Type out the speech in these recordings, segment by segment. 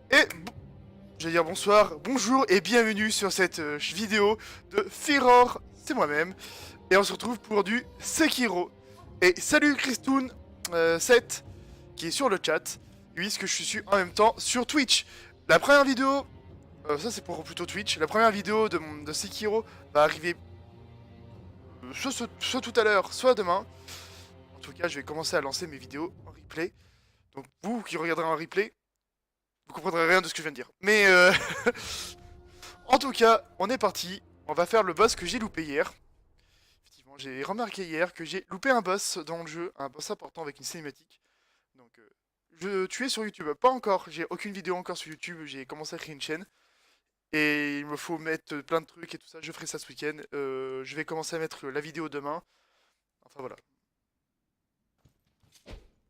Je vais dire bonsoir, bonjour et bienvenue sur cette vidéo de Furor, c'est moi-même. Et on se retrouve pour du Sekiro. Et salut Christoon 7 qui est sur le chat, puisque je suis en même temps sur Twitch. La première vidéo, ça c'est pour plutôt Twitch, la première vidéo de Sekiro va arriver soit tout à l'heure, soit demain. En tout cas, je vais commencer à lancer mes vidéos en replay. Donc vous qui regarderez en replay, vous comprendrez rien de ce que je viens de dire. Mais en tout cas, on est parti. On va faire le boss que j'ai loupé hier. Effectivement, j'ai remarqué hier que j'ai loupé un boss dans le jeu, un boss important avec une cinématique. Donc, tu es sur YouTube. Pas encore, j'ai aucune vidéo encore sur YouTube. J'ai commencé à créer une chaîne. Et il me faut mettre plein de trucs et tout ça. Je ferai ça ce week-end. Je vais commencer à mettre la vidéo demain. Enfin voilà.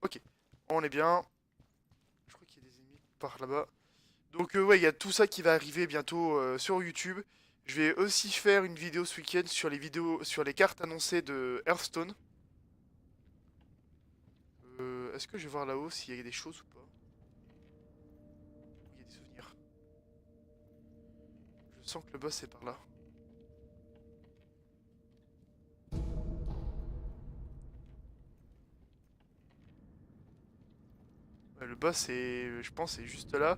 Ok, on est bien. Je crois qu'il y a des ennemis par là-bas. Donc ouais, il y a tout ça qui va arriver bientôt sur YouTube. Je vais aussi faire une vidéo ce week-end sur les vidéos, sur les cartes annoncées de Hearthstone. Est-ce que je vais voir là-haut s'il y a des choses ou pas? Il y a des souvenirs. Je sens que le boss est par là. Ouais, le boss est, je pense, est juste là.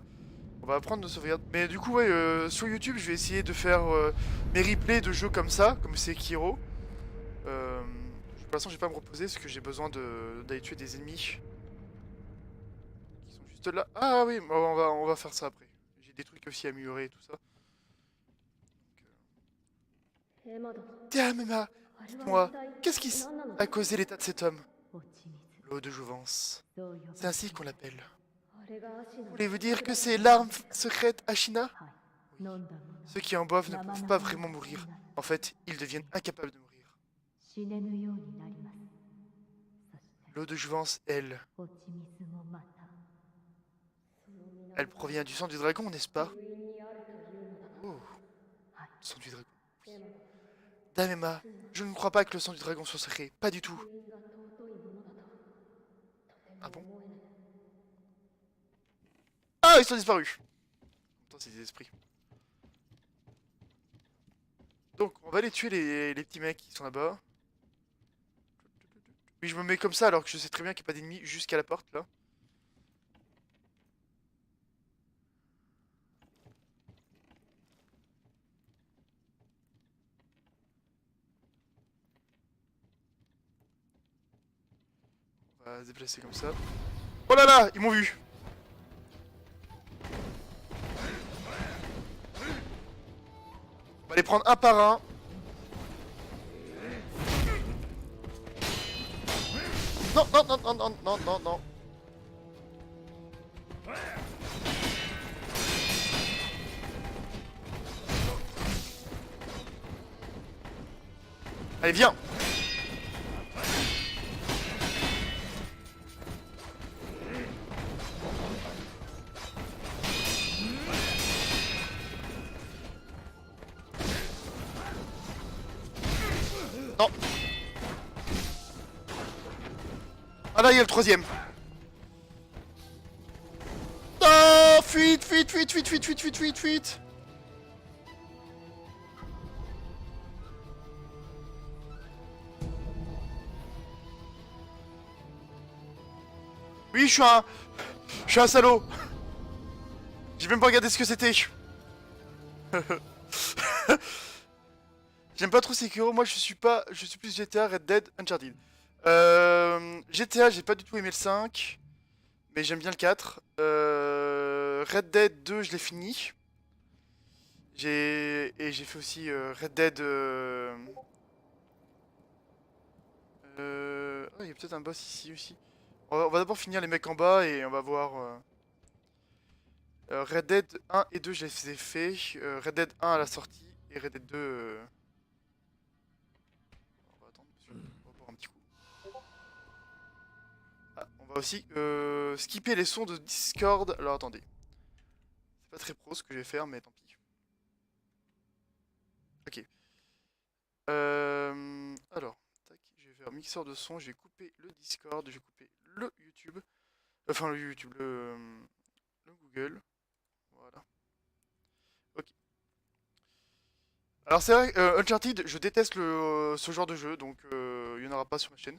On va prendre nos sauvegardes. Mais du coup, ouais, sur YouTube, je vais essayer de faire mes replays de jeux comme ça, comme Sekiro. Pour l'instant, je vais pas me reposer parce que j'ai besoin d'aller tuer des ennemis qui sont juste là. Ah oui, on va faire ça après. J'ai des trucs aussi à améliorer et tout ça. Tiens, Emma, dites-moi, qu'est-ce qui a causé l'état de cet homme? L'eau de jouvence. C'est ainsi qu'on l'appelle. Voulez-vous dire que c'est l'arme secrète Ashina? Oui. Ceux qui en boivent ne peuvent pas vraiment mourir. En fait, ils deviennent incapables de mourir. L'eau de jouvence, elle provient du sang du dragon, n'est-ce pas? Oh, sang du dragon. Oui. Dame Emma, je ne crois pas que le sang du dragon soit secret. Pas du tout. Ah bon? Ah, ils sont disparus. Attends, c'est des esprits. Donc, on va aller tuer les petits mecs qui sont là-bas. Oui, je me mets comme ça alors que je sais très bien qu'il n'y a pas d'ennemis jusqu'à la porte, là. On va se déplacer comme ça. Oh là là, ils m'ont vu. On va les prendre un par un. Non, non, non, non, non, non, non, non. Allez, viens. Non. Ah là, il y a le troisième. Non, fuite, fuite, fuite, fuite, fuite, fuite, fuite, fuite, fuite. Oui, je suis un salaud. J'ai même pas regardé ce que c'était. J'aime pas trop Sekiro, moi je suis plus GTA, Red Dead, Uncharted. GTA, j'ai pas du tout aimé le 5, mais j'aime bien le 4. Red Dead 2, je l'ai fini. J'ai fait aussi Red Dead. Oh, il y a peut-être un boss ici aussi. On va d'abord finir les mecs en bas et on va voir. Red Dead 1 et 2, je les ai fait. Red Dead 1 à la sortie et Red Dead 2. On va attendre, on va boire un petit coup. Ah, on va aussi skipper les sons de Discord. Alors attendez. C'est pas très pro ce que je vais faire, mais tant pis. Ok. Alors, tac, je vais faire mixeur de son. Je vais couper le Discord. Je vais couper le YouTube. Enfin, le YouTube, le Google. Alors c'est vrai, Uncharted, je déteste ce genre de jeu, donc il n'y en aura pas sur ma chaîne.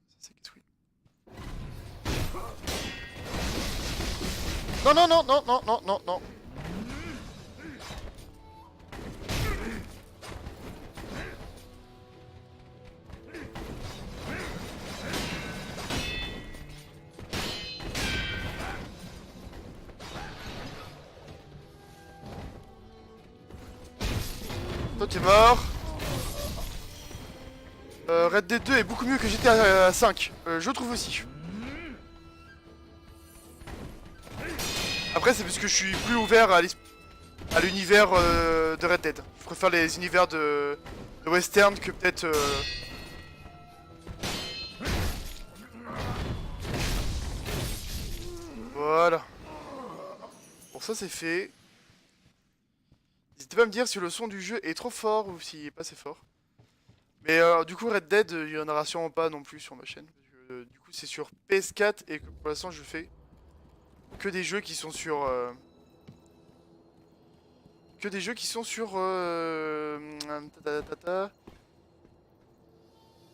Ça, c'est qu'est-ce que- Non, non, non, non, non, non, non, non. Toi, t'es mort. Red Dead 2 est beaucoup mieux que GTA 5. Je trouve aussi. Après, c'est parce que je suis plus ouvert à l'univers de Red Dead. Je préfère les univers de western que peut-être... Voilà. Bon, ça c'est fait. N'hésitez pas à me dire si le son du jeu est trop fort ou s'il est pas assez fort. Mais du coup, Red Dead, il y en aura sûrement pas non plus sur ma chaîne. Parce que, du coup, c'est sur PS4 et que pour l'instant, je fais que des jeux qui sont sur... que des jeux qui sont sur... ta, ta, ta, ta.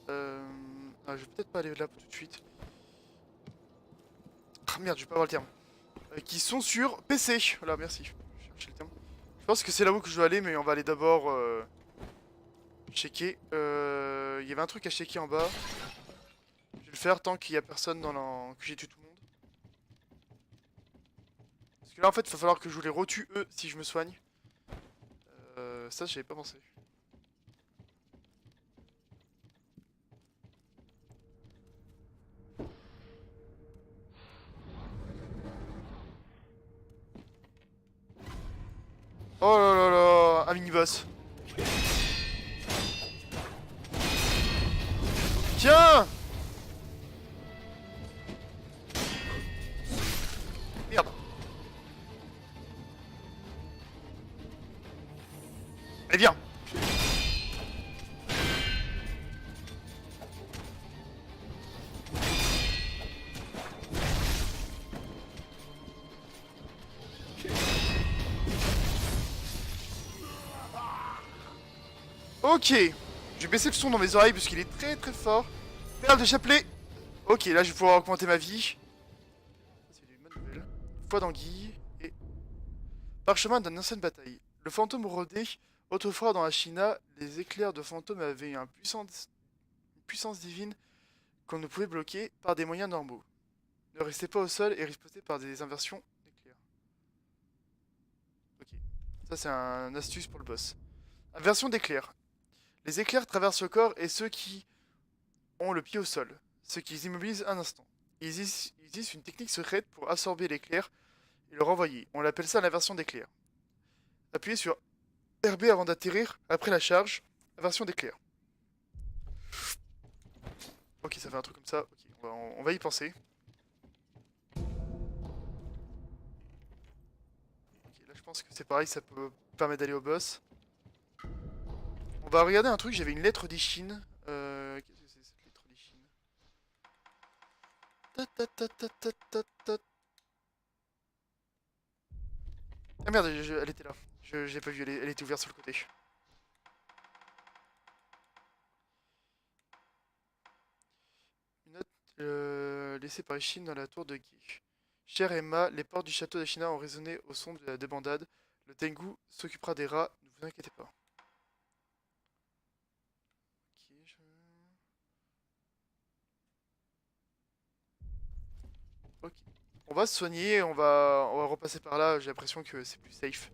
Je vais peut-être pas aller là tout de suite. Ah merde, je vais pas avoir le terme. Qui sont sur PC. Voilà, merci. Je cherchais le terme. Je pense que c'est là-haut que je dois aller, mais on va aller d'abord checker. Il y avait un truc à checker en bas. Je vais le faire tant qu'il y a personne dans la... que j'ai tué tout le monde. Parce que là, en fait, il va falloir que je les retue eux si je me soigne. Ça, j'avais pas pensé. Oh là là là, un mini-boss. Tiens! Merde. Allez, viens. Ok. Je vais baisser le son dans mes oreilles parce qu'il est très très fort. Perle de chapelet. Ok, là, je vais pouvoir augmenter ma vie. C'est une bonne nouvelle. Foi d'anguille et... Parchemin d'une ancienne bataille. Le fantôme rôdait autrefois dans la China. Les éclairs de fantôme avaient une puissance divine qu'on ne pouvait bloquer par des moyens normaux. Ne restez pas au sol et ripostait par des inversions d'éclairs. Ok. Ça, c'est un astuce pour le boss. Inversion d'éclairs. Les éclairs traversent le corps et ceux qui ont le pied au sol, ce qui les immobilise un instant. Il existe une technique secrète pour absorber l'éclair et le renvoyer. On l'appelle ça l'inversion d'éclair. Appuyez sur RB avant d'atterrir, après la charge, inversion d'éclair. Ok, ça fait un truc comme ça. Ok, on va y penser. Ok, là je pense que c'est pareil, ça peut permettre d'aller au boss. On va regarder un truc, j'avais une lettre d'Ishin. Qu'est-ce que c'est cette lettre d'Ishin? Ta, ta, ta, ta, ta, ta, ta. Ah merde, elle était là. Je l'ai pas vue, elle était ouverte sur le côté. Une note laissée par Ishin dans la tour de Guy. Chère Emma, les portes du château d'Ashina ont résonné au son de la débandade. Le Tengu s'occupera des rats, ne vous inquiétez pas. Ok, ok. On va se soigner, on va repasser par là, j'ai l'impression que c'est plus safe.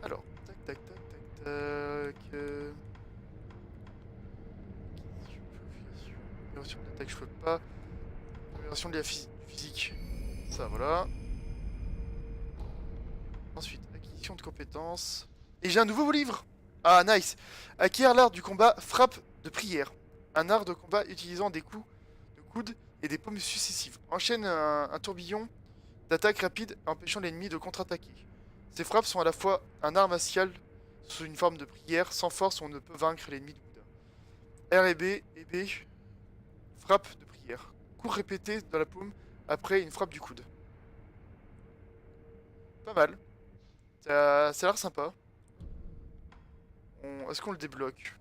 Alors, tac tac tac tac tac. Amélioration de l'attaque, je peux pas. Amélioration de la physique. Ça, voilà. Ensuite, acquisition de compétences. Et j'ai un nouveau livre. Ah, nice. Acquérir l'art du combat frappe de prière. Un art de combat utilisant des coups de coude et des paumes successives. Enchaîne un tourbillon d'attaque rapide empêchant l'ennemi de contre-attaquer. Ces frappes sont à la fois un art martial sous une forme de prière. Sans force, on ne peut vaincre l'ennemi de Bouddha. R et B, frappe de prière. Coup répété dans la paume après une frappe du coude. Pas mal. Ça a l'air sympa. Est-ce qu'on le débloque?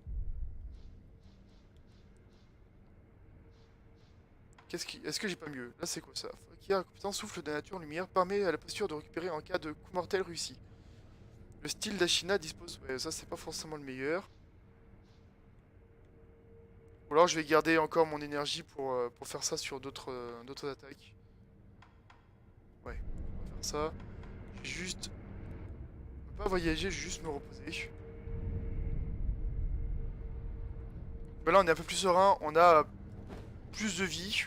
Est-ce que j'ai pas mieux? Là, c'est quoi ça? Qui a la compétence souffle de la nature lumière permet à la posture de récupérer en cas de coup mortel réussi. Le style d'Ashina dispose... Ouais, ça, c'est pas forcément le meilleur. Ou alors, je vais garder encore mon énergie pour faire ça sur d'autres attaques. Ouais, on va faire ça. Je vais juste... Je vais pas voyager, je vais juste me reposer. Ben là, on est un peu plus serein. On a plus de vie.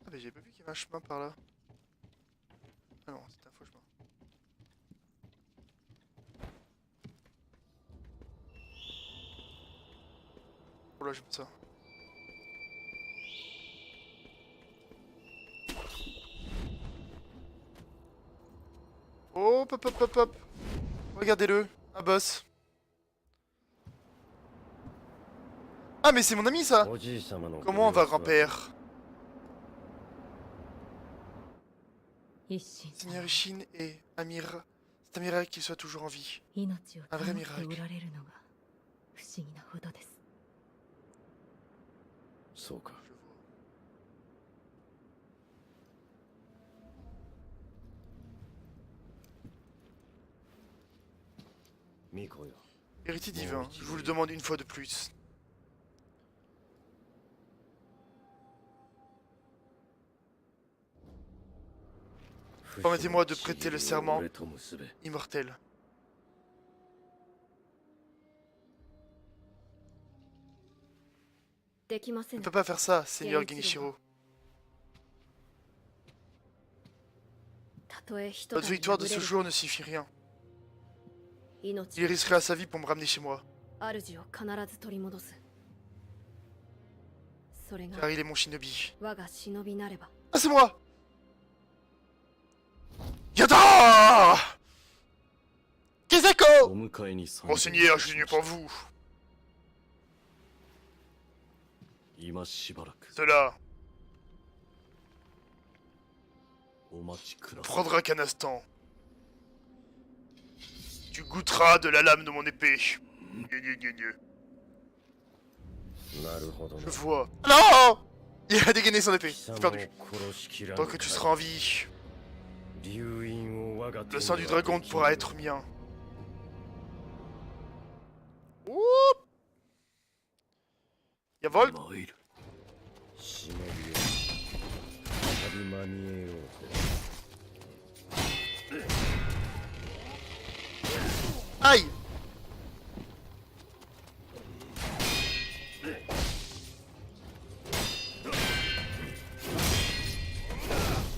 Ah, mais j'ai pas vu qu'il y avait un chemin par là. Ah non, c'était un faux chemin. Oh là, j'aime ça. Hop, hop, hop, hop, hop. Regardez-le, un boss. Ah, mais c'est mon ami, ça. Comment on va, grand-père? Seigneur Ishin et Amira. C'est un miracle qu'il soit toujours en vie. Un vrai miracle. Je vois. Héritier divin, je vous le demande une fois de plus. Permettez-moi de prêter le serment immortel. On ne peut pas faire ça, Seigneur Genichiro. Votre victoire de ce jour ne suffit rien. Il risquera sa vie pour me ramener chez moi. Car il est mon shinobi. Ah, c'est moi! Yada! Kizeko! Monseigneur, je suis venu pour vous. Cela ne prendra qu'un instant. Tu goûteras de la lame de mon épée. Je vois. Non! Il a dégainé son épée. C'est perdu. Tant que tu seras en vie, le sang du dragon pourra être mien. Oup! Jawohl! Aïe!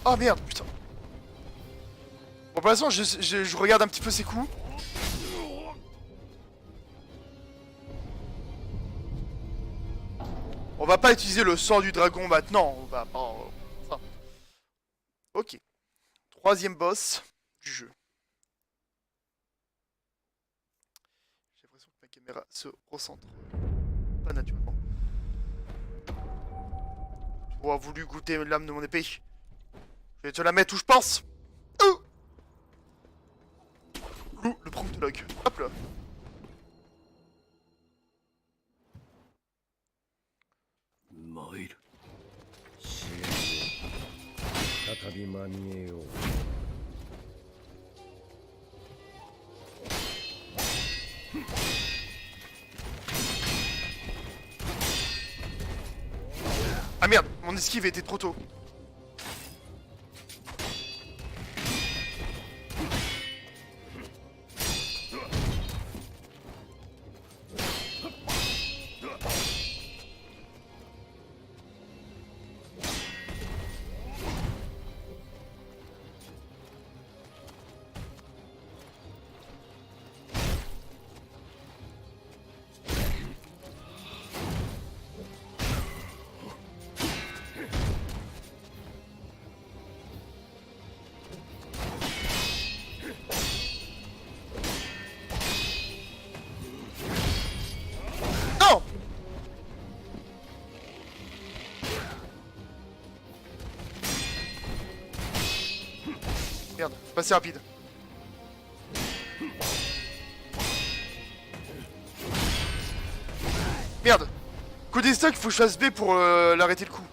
Oh merde, putain. Bon, pour l'instant, je regarde un petit peu ses coups. On va pas utiliser le sang du dragon maintenant. On va pas... Enfin. Ok. Troisième boss du jeu. J'ai l'impression que ma caméra se recentre pas naturellement. Tu auras voulu goûter l'âme de mon épée. Je vais te la mettre où je pense. Le promptologue. Hop là. Ah merde, mon esquive était trop tôt. Merde, c'est pas si rapide. Merde. Coup des stocks, faut que je fasse B pour l'arrêter le coup.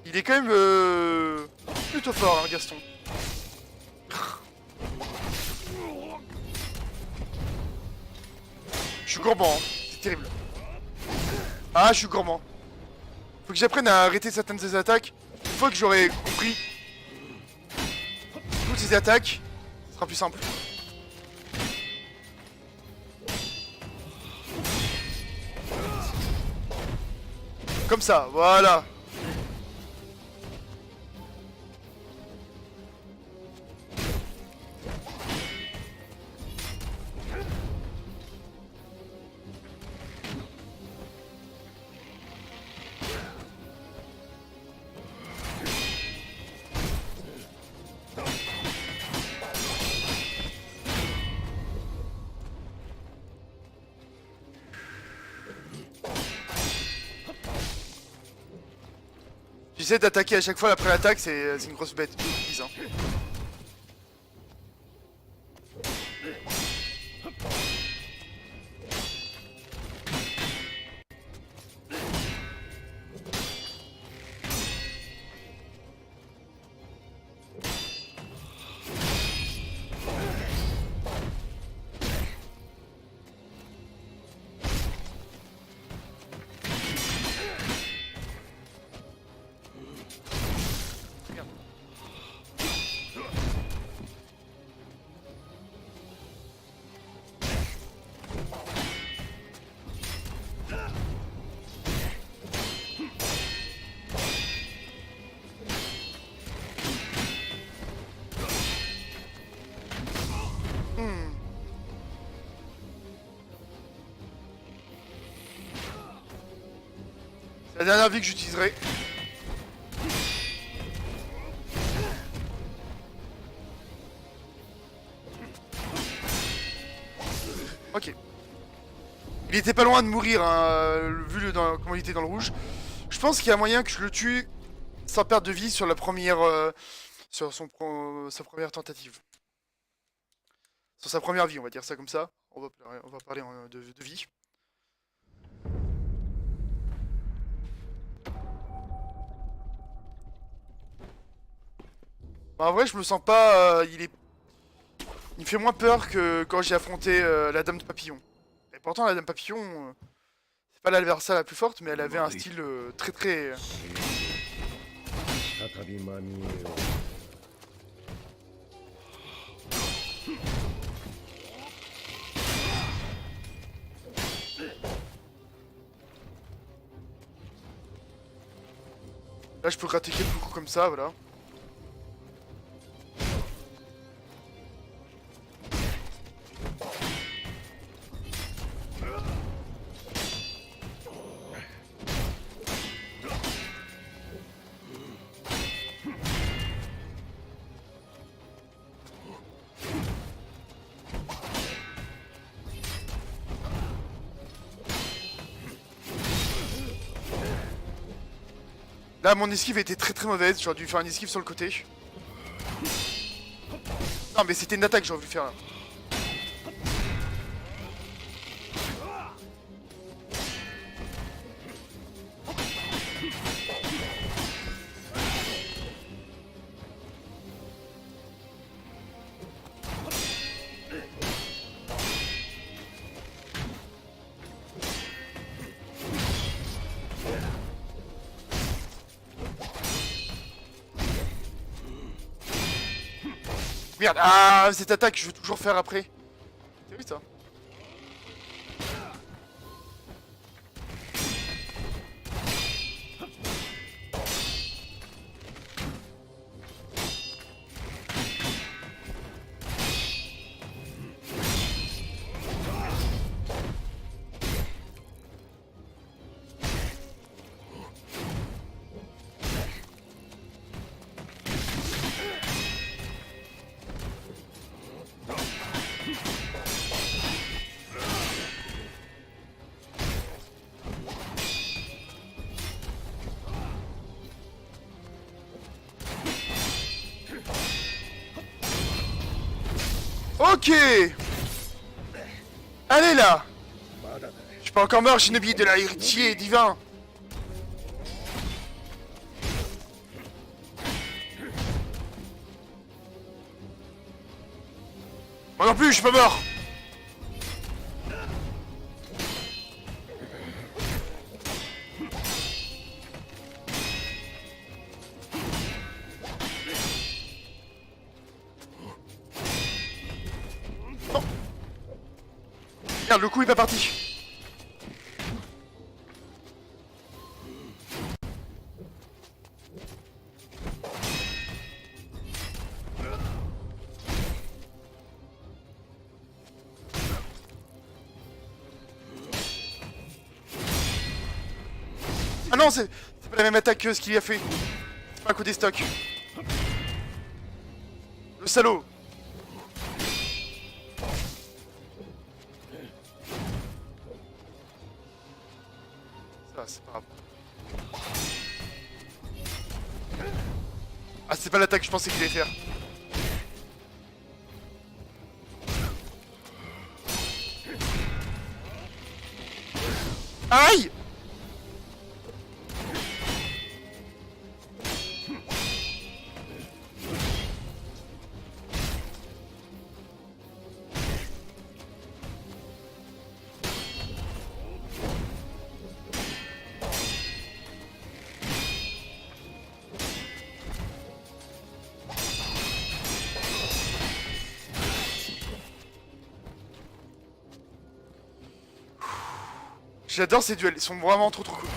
Il est quand même plutôt fort, hein, Gaston. Je suis gourmand, hein. C'est terrible. Ah, je suis gourmand. Faut que j'apprenne à arrêter certaines de ces attaques. Une fois que j'aurai compris toutes ces attaques, ce sera plus simple. Comme ça, voilà. J'essaie d'attaquer à chaque fois après l'attaque, c'est une grosse bête. Hein. C'est la dernière vie que j'utiliserai. Ok. Il était pas loin de mourir, hein, vu comment il était dans le rouge. Je pense qu'il y a moyen que je le tue sans perdre de vie sur la première... sur sa première tentative. Sur sa première vie, on va dire ça comme ça. On va parler de vie. Bah, en vrai, je me sens pas... il me fait moins peur que quand j'ai affronté la Dame de Papillon. Et pourtant, la Dame Papillon, c'est pas l'adversaire la plus forte, mais elle avait un style très très... Là, je peux gratter quelques coups comme ça, voilà. Là, mon esquive était très très mauvaise, j'aurais dû faire une esquive sur le côté. Non, mais c'était une attaque que j'aurais voulu faire là. Merde, ah, cette attaque, je veux toujours faire après. C'est oui ça. Ok. Allez là. Je suis pas encore mort, Shinobi de l'héritier divin. Moi non plus, je suis pas mort. Non. Merde, le coup est pas parti. Ah non, c'est pas la même attaque que ce qu'il a fait. C'est pas un coup des stocks. Le salaud. Ça, c'est pas grave. Ah, c'est pas l'attaque que je pensais qu'il allait faire. Aïe! J'adore ces duels, ils sont vraiment trop cool.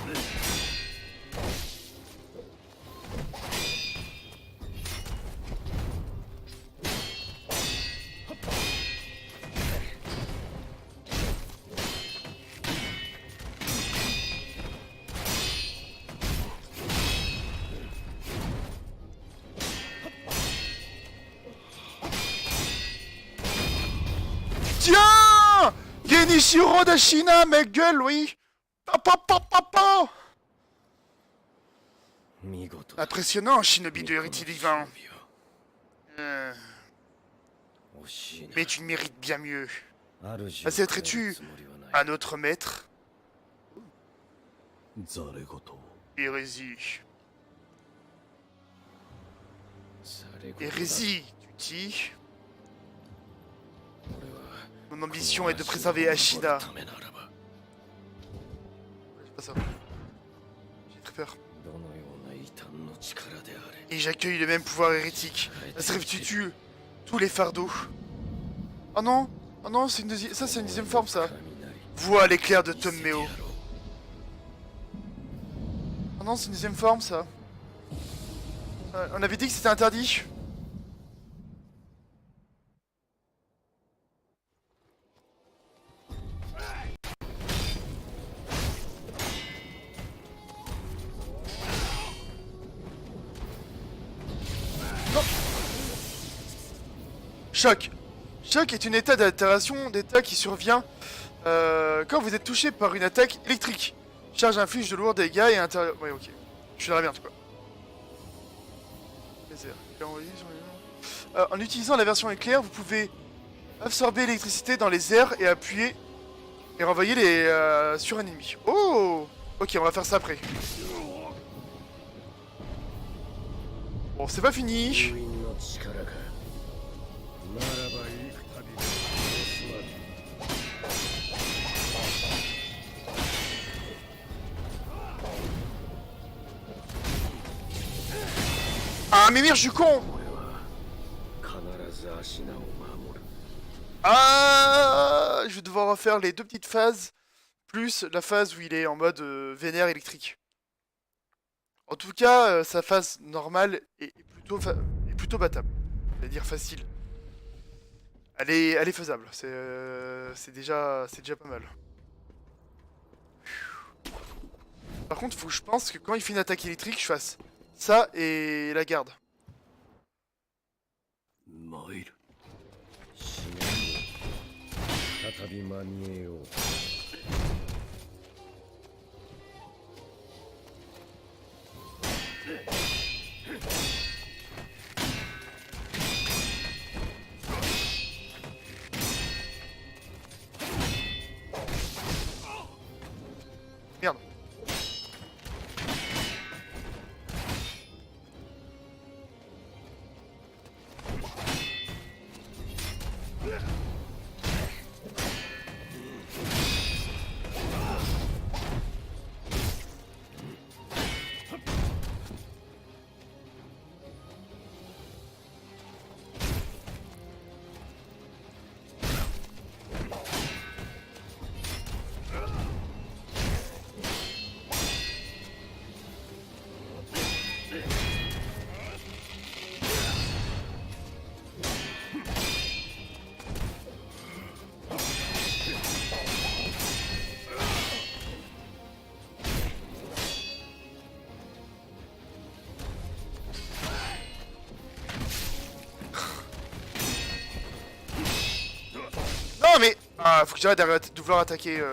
Tiens! Genichiro Dashina, ma gueule, oui! Papa, papa, papa! Impressionnant, Shinobi de l'héritier divin. Mais tu mérites bien mieux. Accepterais-tu un autre maître? Hérésie. Hérésie, tu dis? Mon ambition est de préserver Ashina. C'est pas ça. J'ai très peur. Et j'accueille le même pouvoir hérétique. Substitue tous les fardeaux. Oh non! Oh non, c'est une deuxième. Ça, c'est une deuxième forme, ça. Vois l'éclair de Tommeo. Oh non, c'est une deuxième forme, ça. On avait dit que c'était interdit. Choc. Choc est une état d'altération d'état qui survient quand vous êtes touché par une attaque électrique. Charge inflige de lourds dégâts et intérieur... Ouais, ok. Je suis dans la merde, quoi. En utilisant la version éclair, vous pouvez absorber l'électricité dans les airs et appuyer et renvoyer les sur un ennemi. Oh! Ok, on va faire ça après. Bon, c'est pas fini. Ah, mais merde, je suis con! Ah, je vais devoir refaire les deux petites phases, plus la phase où il est en mode vénère électrique. En tout cas, sa phase normale est plutôt battable. C'est-à-dire facile. Elle est faisable. C'est déjà pas mal. Par contre, faut que je pense que quand il fait une attaque électrique, je fasse ça et la garde. Ah, faut que j'arrête de vouloir attaquer.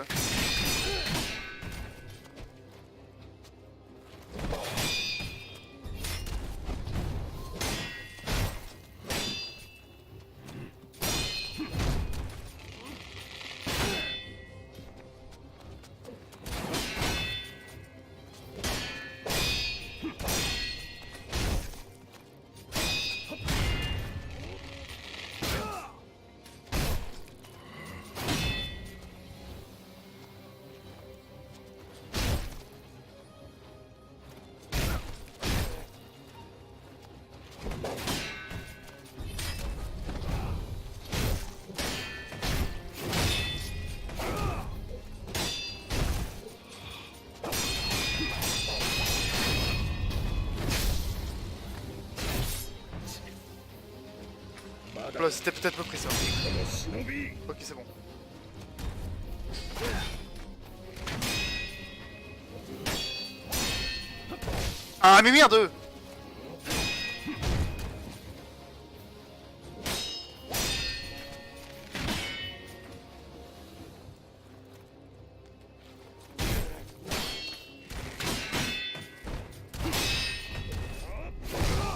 Voilà, c'était peut-être pas pris ça. Ok, c'est bon. Ah, mais merde!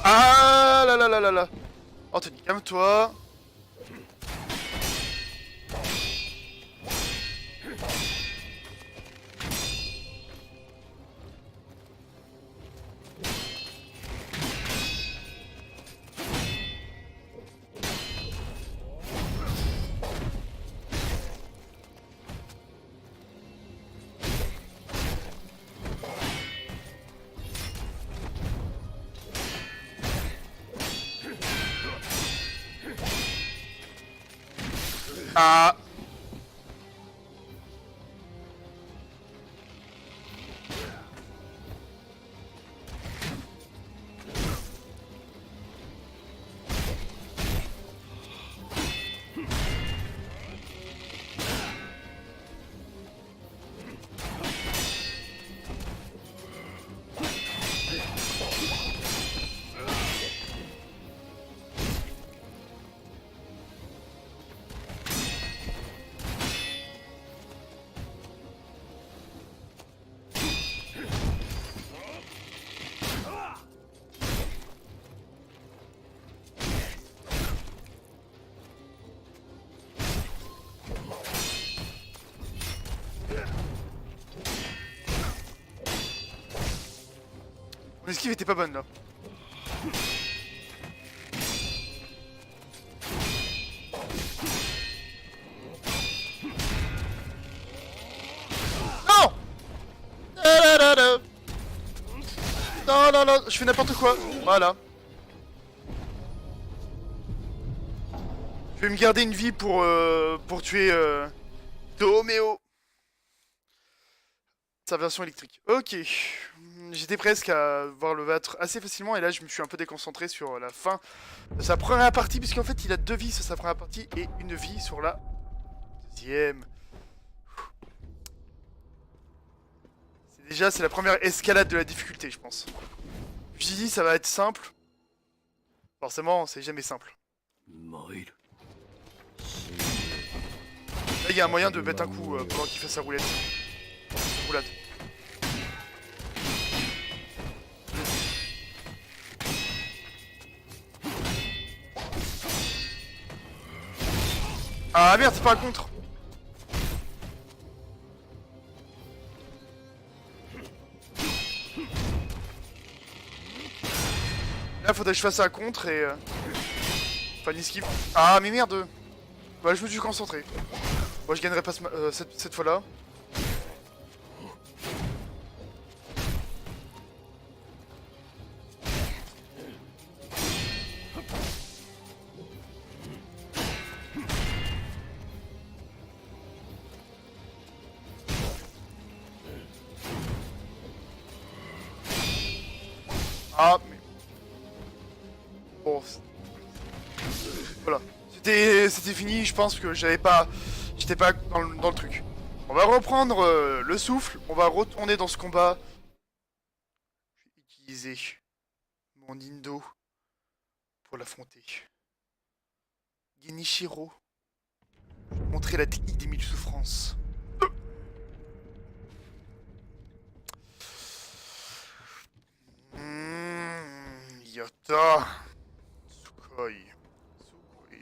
Ah là là là là là! Anthony, calme-toi. Ah! Mon esquive était pas bonne là. Non! Non, non, non, je fais n'importe quoi. Voilà. Je vais me garder une vie pour tuer Tomeo. Sa version électrique. Ok. J'étais presque à voir le battre assez facilement et là je me suis un peu déconcentré sur la fin de sa première partie puisqu'en fait il a 2 vies sur sa première partie et une vie sur la deuxième. C'est la première escalade de la difficulté je pense. Je me suis dit ça va être simple. Forcément c'est jamais simple. Là il y a un moyen de mettre un coup pendant qu'il fait sa roulette. Roulade. Ah merde, c'est pas un contre. Là faudrait que je fasse un contre et enfin une esquive. Ah mais merde. Bah je me suis concentré. Moi je gagnerai pas cette fois là. Ah mais... Bon... Voilà. C'était fini, je pense que j'avais pas... J'étais pas dans le truc. On va reprendre le souffle, on va retourner dans ce combat. Je vais utiliser mon Indo pour l'affronter. Genichiro. Montrer la technique des mille souffrances. Yota. Sukhoi. Sukhoi.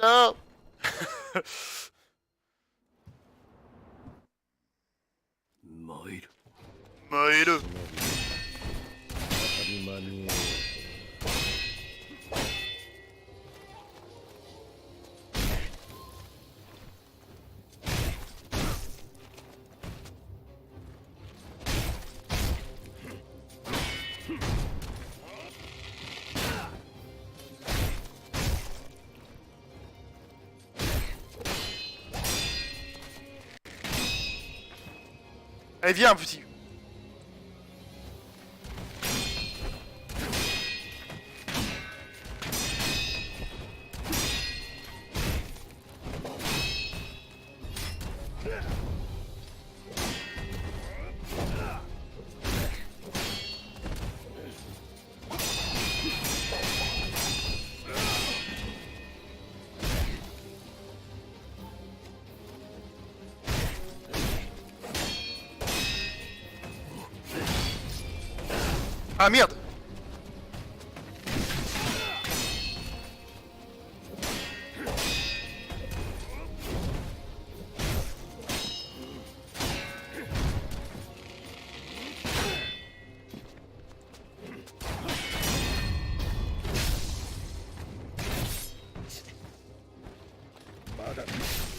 Non. Maïle. Allez, viens, petit. Ah merde.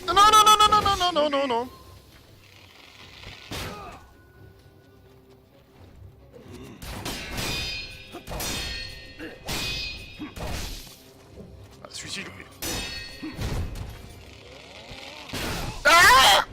Non, non, non, non, non, non, non, non, non, non. Ah, celui-ci, je l'oublie. Ah!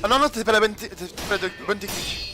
Ah non, non, c'était pas la bonne, c'était pas la bonne technique.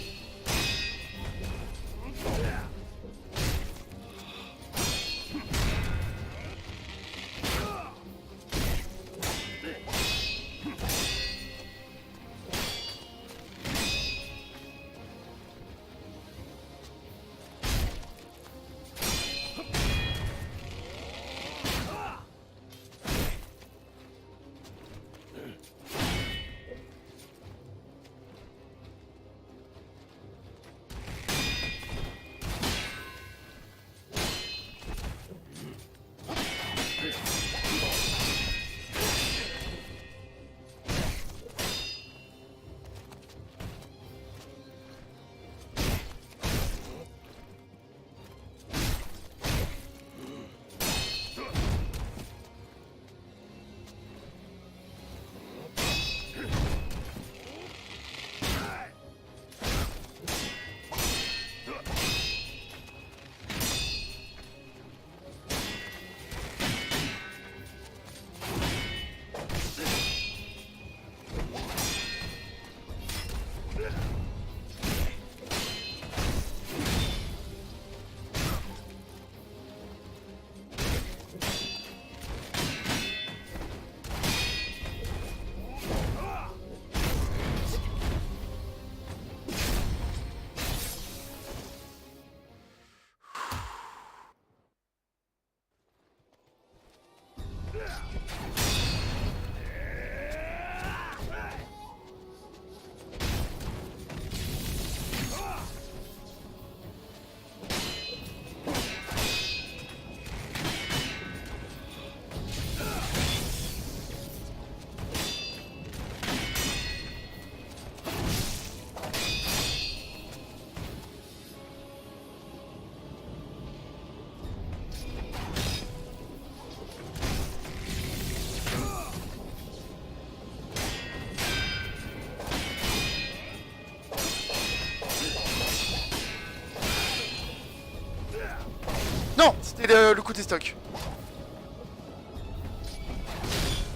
Non, c'était le côté stock.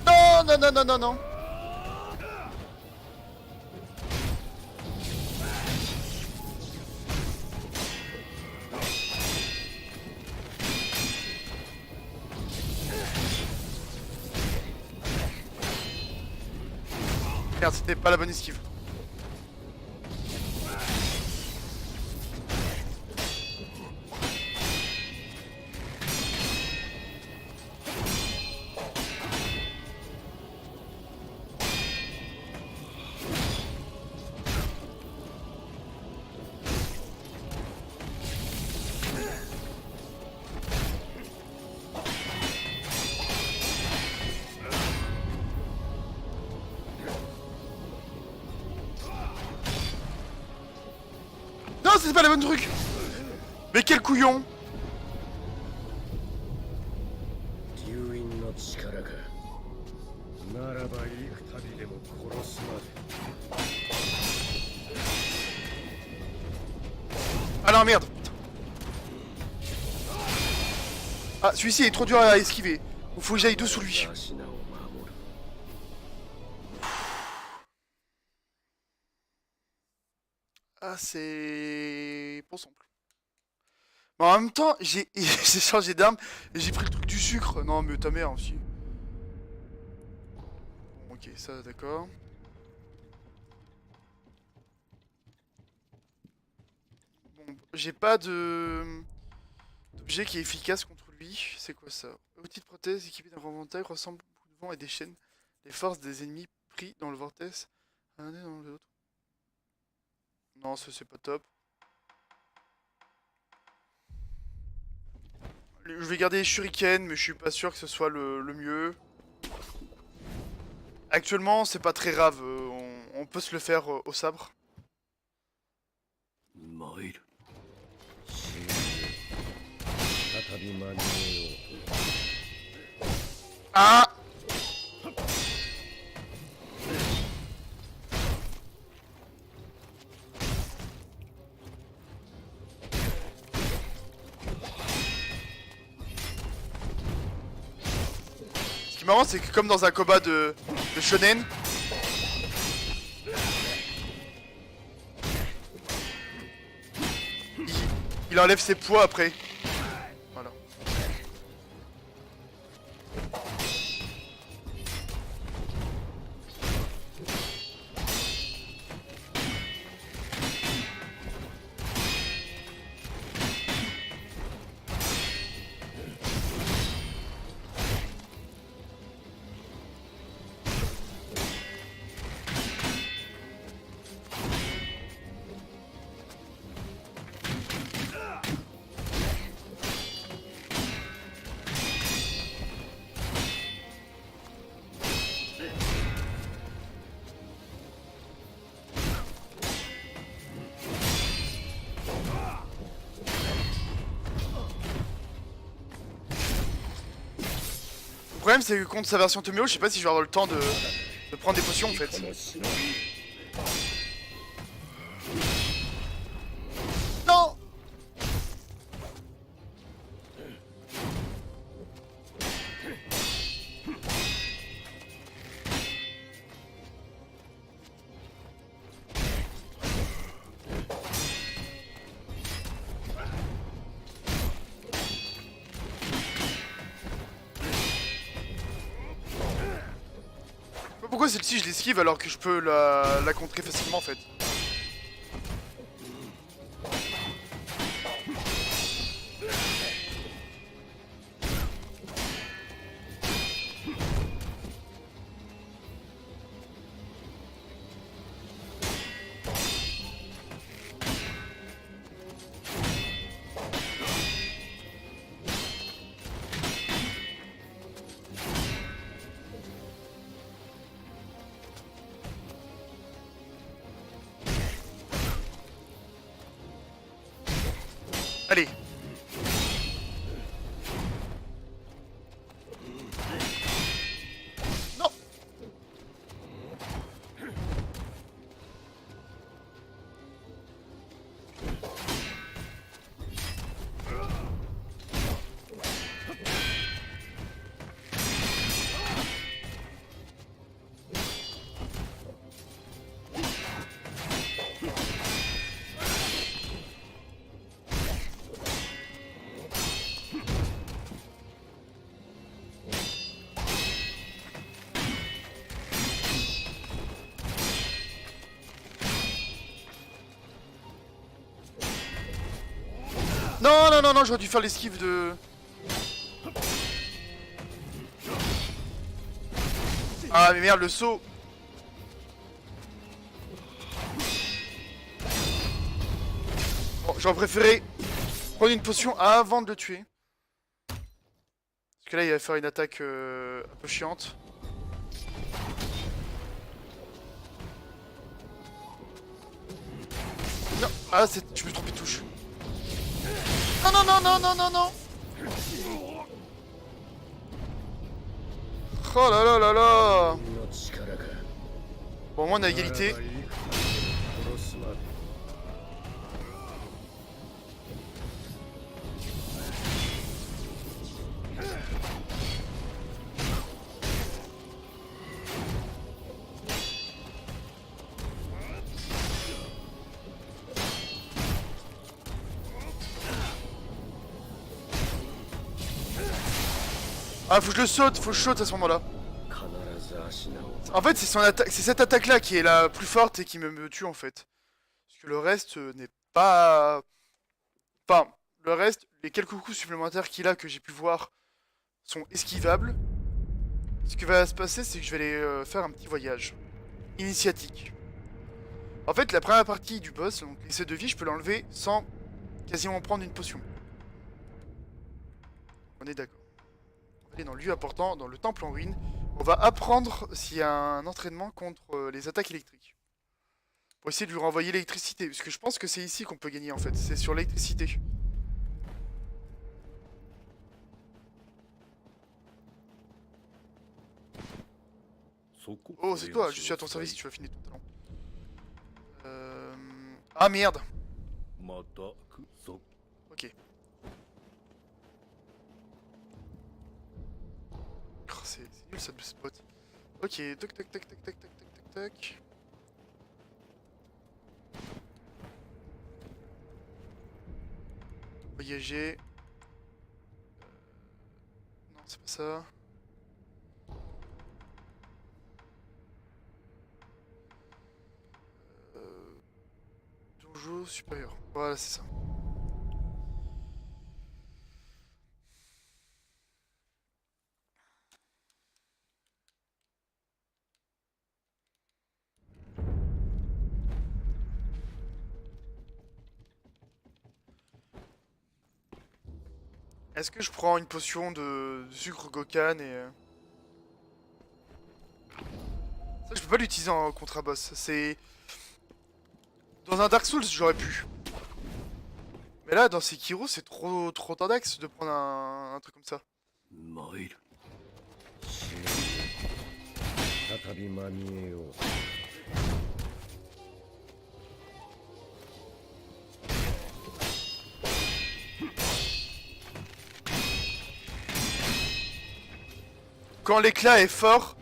Non, non, non, non, non, non. Merde, c'était pas la bonne esquive. Non, c'est pas la bonne truc. Mais quel couillon. Ah non, merde. Ah, celui-ci est trop dur à esquiver. Il faut que j'aille dessous lui. Ah, c'est... Bon simple. Mais en même temps, j'ai j'ai changé d'arme et j'ai pris le truc du sucre. Non, mais ta mère aussi. Bon, ok, ça, d'accord. Bon, j'ai pas de... d'objet qui est efficace contre lui. C'est quoi ça? Outil de prothèse équipé d'un inventaire ressemble beaucoup de vent et des chaînes. Les forces des ennemis pris dans le vortex. Un dans l'autre. Non, ça c'est pas top. Je vais garder les shurikens, mais je suis pas sûr que ce soit le mieux. Actuellement, c'est pas très grave, on peut se le faire au sabre. Ah! Ce qui est marrant, c'est que comme dans un combat de shonen, il enlève ses poids après. Voilà. Le problème, c'est que contre sa version Tomio, je sais pas si je vais avoir le temps de prendre des potions en fait. Non! Pourquoi celle-ci je l'esquive alors que je peux la contrer facilement en fait? Non, non, non, non, j'aurais dû faire l'esquive de... Ah mais merde, le saut. Bon, j'aurais préféré prendre une potion avant de le tuer. Parce que là, il va faire une attaque un peu chiante. Non, ah, je me suis trompé de touche. Non, non, non, non, non, non, non. Oh là là là là. Bon, au moins on a égalité. Ah, faut que je le saute, faut que je saute à ce moment-là. En fait, c'est cette attaque-là qui est la plus forte et qui me tue en fait. Parce que le reste n'est pas... Enfin, le reste, les quelques coups supplémentaires qu'il a que j'ai pu voir sont esquivables. Ce qui va se passer, c'est que je vais aller faire un petit voyage initiatique. En fait, la première partie du boss, donc l'essai de vie, je peux l'enlever sans quasiment prendre une potion. On est d'accord. On va aller dans le lieu important, dans le temple en ruine. On va apprendre s'il y a un entraînement contre les attaques électriques. Pour essayer de lui renvoyer l'électricité. Parce que je pense que c'est ici qu'on peut gagner en fait. C'est sur l'électricité. Oh, c'est toi, je suis à ton service, tu vas finir ton talent. Ah merde. Ok. Oh, c'est nul cette spot. Ok, toc toc toc toc toc toc toc toc toc. Voyager. Non, c'est pas ça. Donjon supérieur. Voilà, c'est ça. Est-ce que je prends une potion de sucre Gokan et... Ça, je peux pas l'utiliser en contre-boss. C'est... Dans un Dark Souls, j'aurais pu. Mais là, dans Sekiro, c'est trop tendax de prendre un truc comme ça. Quand l'éclat est fort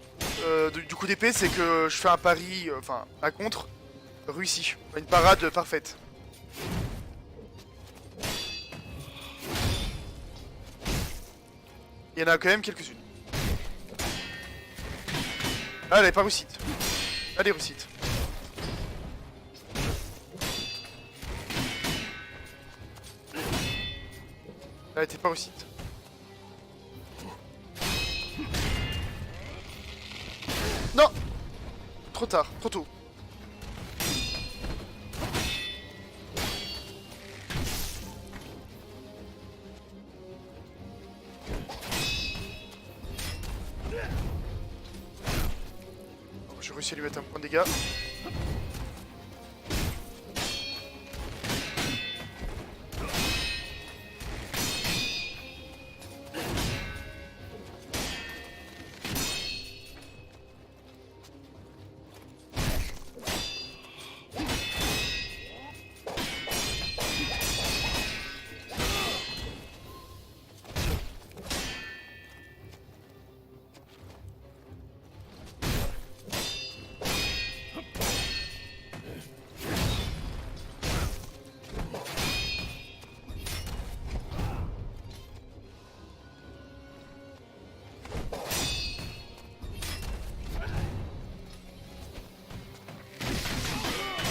du coup d'épée, c'est que je fais un pari, enfin un contre, réussi. Une parade parfaite. Il y en a quand même quelques-unes. Ah, elle est pas réussite. Elle est réussite. Elle était pas réussite. Non! Trop tard, trop tôt. J'ai réussi à lui mettre un point de dégâts.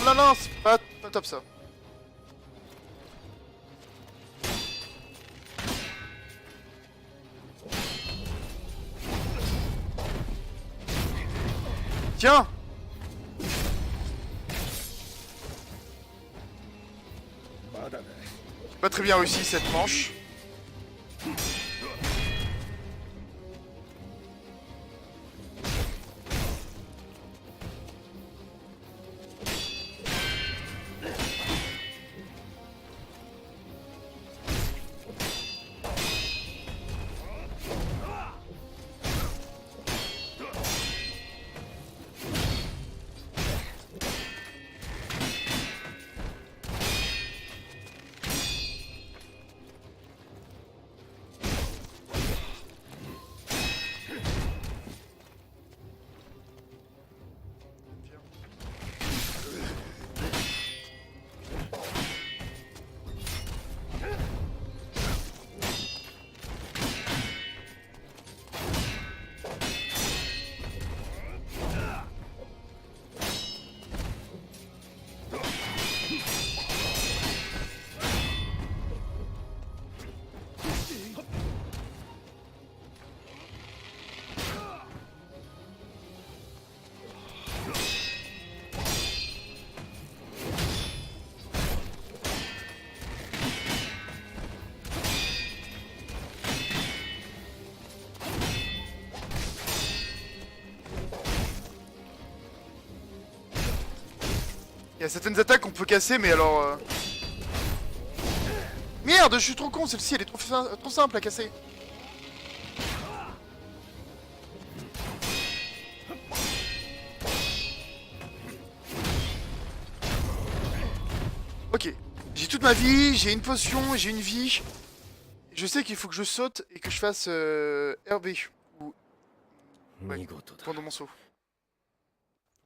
Non, non, c'est pas top ça. Tiens. J'ai pas très bien réussi cette manche. Il y a certaines attaques qu'on peut casser, mais alors... Merde, je suis trop con, celle-ci, elle est trop simple à casser. Ok, j'ai toute ma vie, j'ai une potion, j'ai une vie. Je sais qu'il faut que je saute et que je fasse RB, ou... Ouais, pendant mon saut.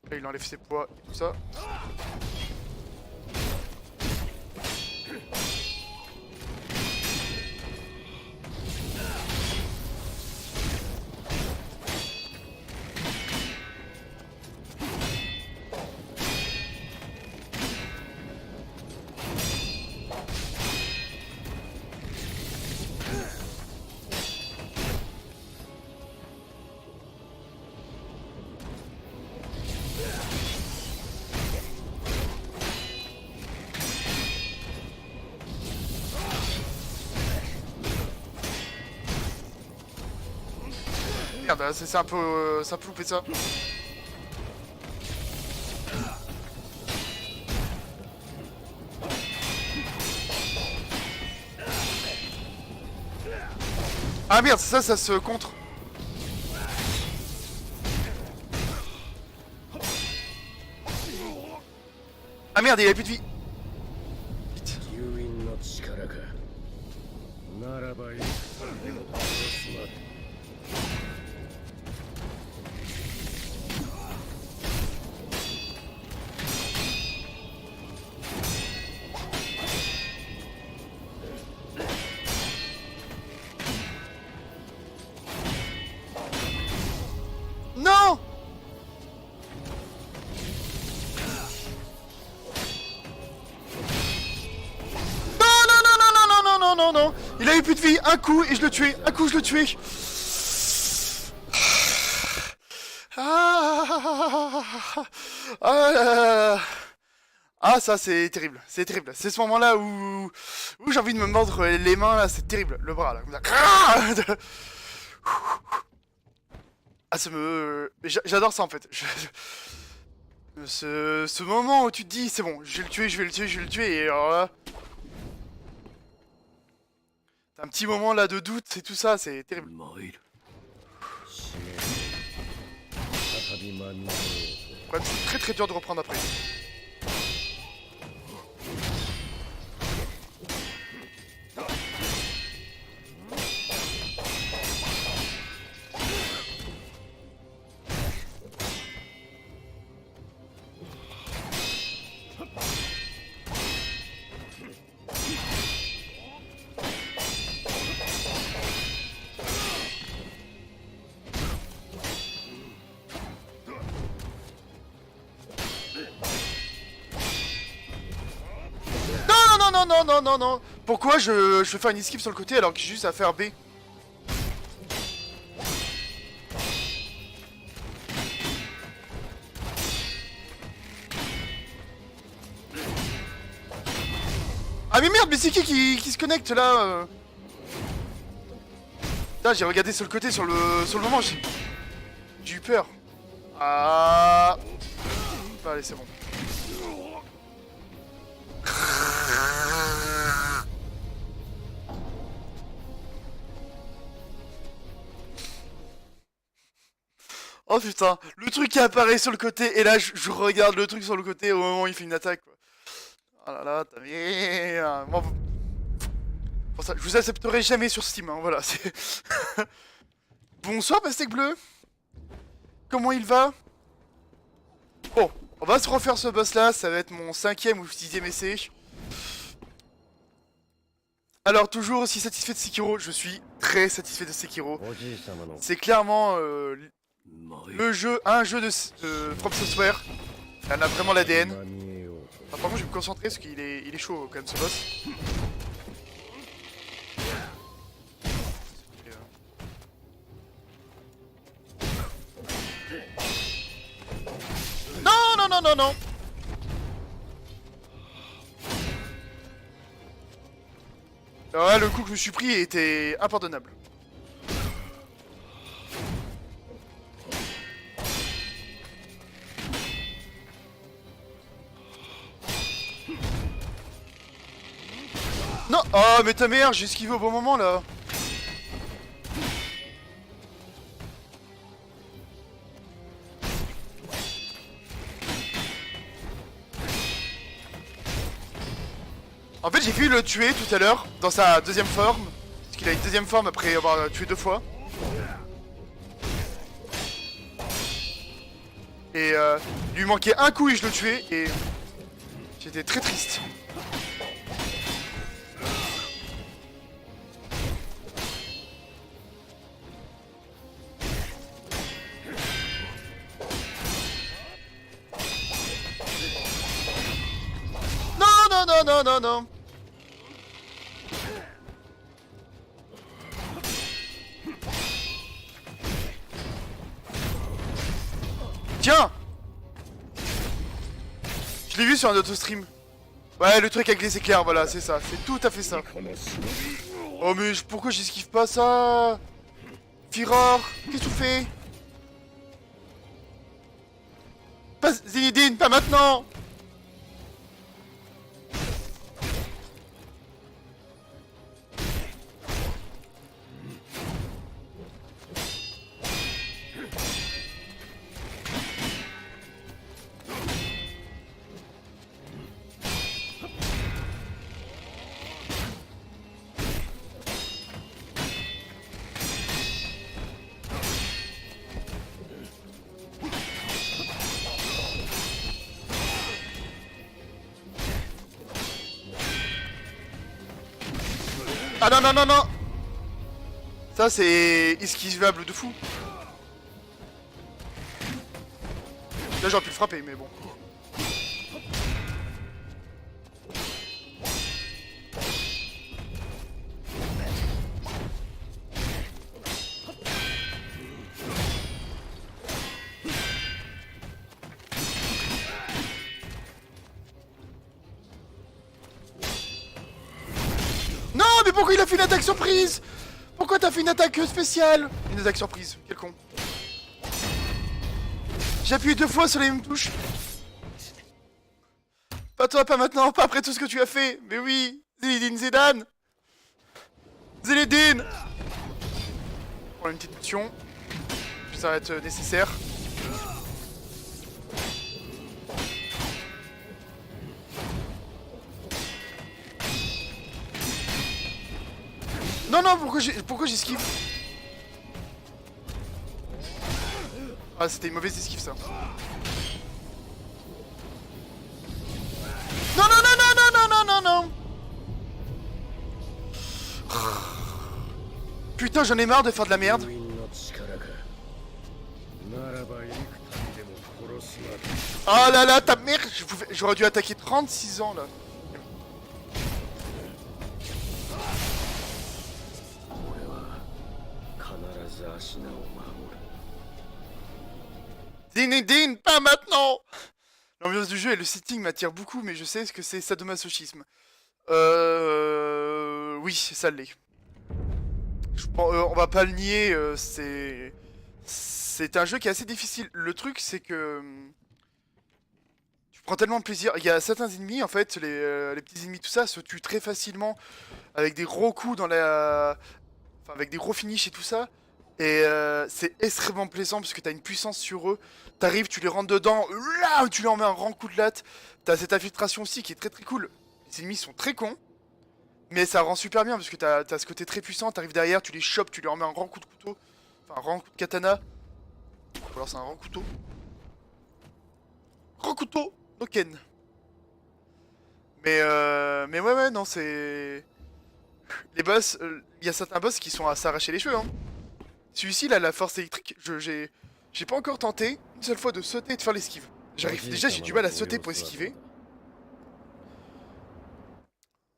Là, il enlève ses poids et tout ça. Merde, c'est un peu loupé ça. Ah merde, ça se contre. Ah merde, il a plus de vie. Vite. Non! Non, il avait plus de vie, un coup et je le tuais, un coup je le tuais. Ah, ça c'est terrible, c'est terrible. C'est ce moment-là où j'ai envie de me mordre les mains là, c'est terrible, le bras là, comme ça. Ah, j'adore ça en fait. Ce moment où tu te dis c'est bon, je vais le tuer, je vais le tuer, je vais le tuer et alors là. Un petit moment là de doute et tout ça, c'est terrible. Ouais, c'est très très dur de reprendre après. Non. Pourquoi je fais un esquive sur le côté alors que j'ai juste à faire B? Ah mais merde, mais c'est qui se connecte là Putain, j'ai regardé sur le côté, sur le moment, j'ai eu peur. Ah... Bah, allez, c'est bon. Oh putain, le truc qui apparaît sur le côté, et là je regarde le truc sur le côté au moment où il fait une attaque, quoi. Oh là là, t'as bien... Bon, pour ça, je vous accepterai jamais sur Steam, hein, voilà, c'est... Bonsoir, Pastèque Bleu. Comment il va? Bon, on va se refaire ce boss là, ça va être mon 5ème ou 6ème essai. Alors, toujours aussi satisfait de Sekiro, je suis très satisfait de Sekiro. C'est clairement le jeu, un jeu de From Software. Il en a vraiment l'ADN. Par contre, je vais me concentrer parce qu'il est chaud quand même ce boss. Non, non, non, non, non. Alors là, le coup que je me suis pris était impardonnable. Non. Oh, mais ta mère, j'ai esquivé au bon moment là. En fait, j'ai vu le tuer tout à l'heure dans sa deuxième forme. Parce qu'il a une deuxième forme après avoir tué 2 fois. Et il lui manquait un coup et je le tuais et j'étais très triste. Non, non, non, non, non, non. Tiens! Je l'ai vu sur un autre stream. Ouais, le truc avec les éclairs, voilà, c'est ça. C'est tout à fait ça. Oh, mais pourquoi j'esquive pas ça? Firor, qu'est-ce que tu fais? Pas Zinedine, pas maintenant! Ah non, non, non, non! Ça, c'est esquivable de fou. Là, j'aurais pu le frapper, mais bon. Non, mais pourquoi il a fait une attaque surprise? Pourquoi t'as fait une attaque spéciale? Une attaque surprise, quel con. J'ai appuyé 2 fois sur les mêmes touches. Pas toi, pas maintenant, pas après tout ce que tu as fait. Mais oui, Zinedine Zidane. Zinedine. Pour une petite mission. Ça va être nécessaire. Non, non, pourquoi j'esquive? Ah, c'était une mauvaise esquive, ça. Non, non, non, non, non, non, non, non, non. Putain, j'en ai marre de faire de la merde. Ah là là, ta mère, j'aurais dû attaquer 36 ans, là. Zinedine, pas maintenant. L'ambiance du jeu et le setting m'attirent beaucoup, mais je sais ce que c'est sadomasochisme. Oui, ça l'est. On va pas le nier, c'est un jeu qui est assez difficile. Le truc, c'est que tu prends tellement de plaisir. Il y a certains ennemis, en fait, les petits ennemis, tout ça, se tuent très facilement avec des gros coups dans la... Enfin, avec des gros finishes et tout ça. Et c'est extrêmement plaisant parce que t'as une puissance sur eux. T'arrives, tu les rentres dedans, là, tu leur mets un grand coup de latte. T'as cette infiltration aussi qui est très très cool. Les ennemis sont très cons. Mais ça rend super bien parce que t'as ce côté très puissant, t'arrives derrière, tu les chopes, tu leur mets un grand coup de couteau. Enfin, un grand coup de katana. Ou alors c'est un grand couteau. Grand couteau no Ken. Mais ouais, non, c'est... Les boss, il y a certains boss qui sont à s'arracher les cheveux, hein. Celui-ci, là, la force électrique, j'ai pas encore tenté une seule fois de sauter et de faire l'esquive. Déjà, j'ai du mal à sauter pour esquiver.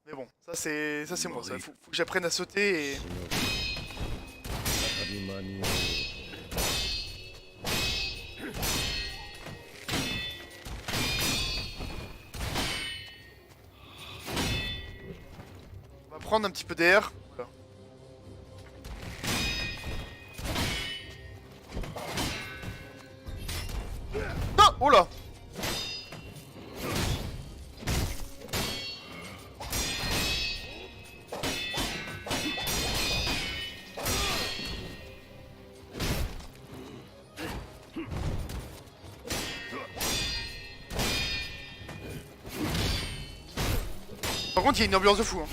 Mais bon, ça c'est moi, faut que j'apprenne à sauter et... On va prendre un petit peu d'air. Voilà. Ah, oh là. Par contre, il y a une ambiance de fou, hein.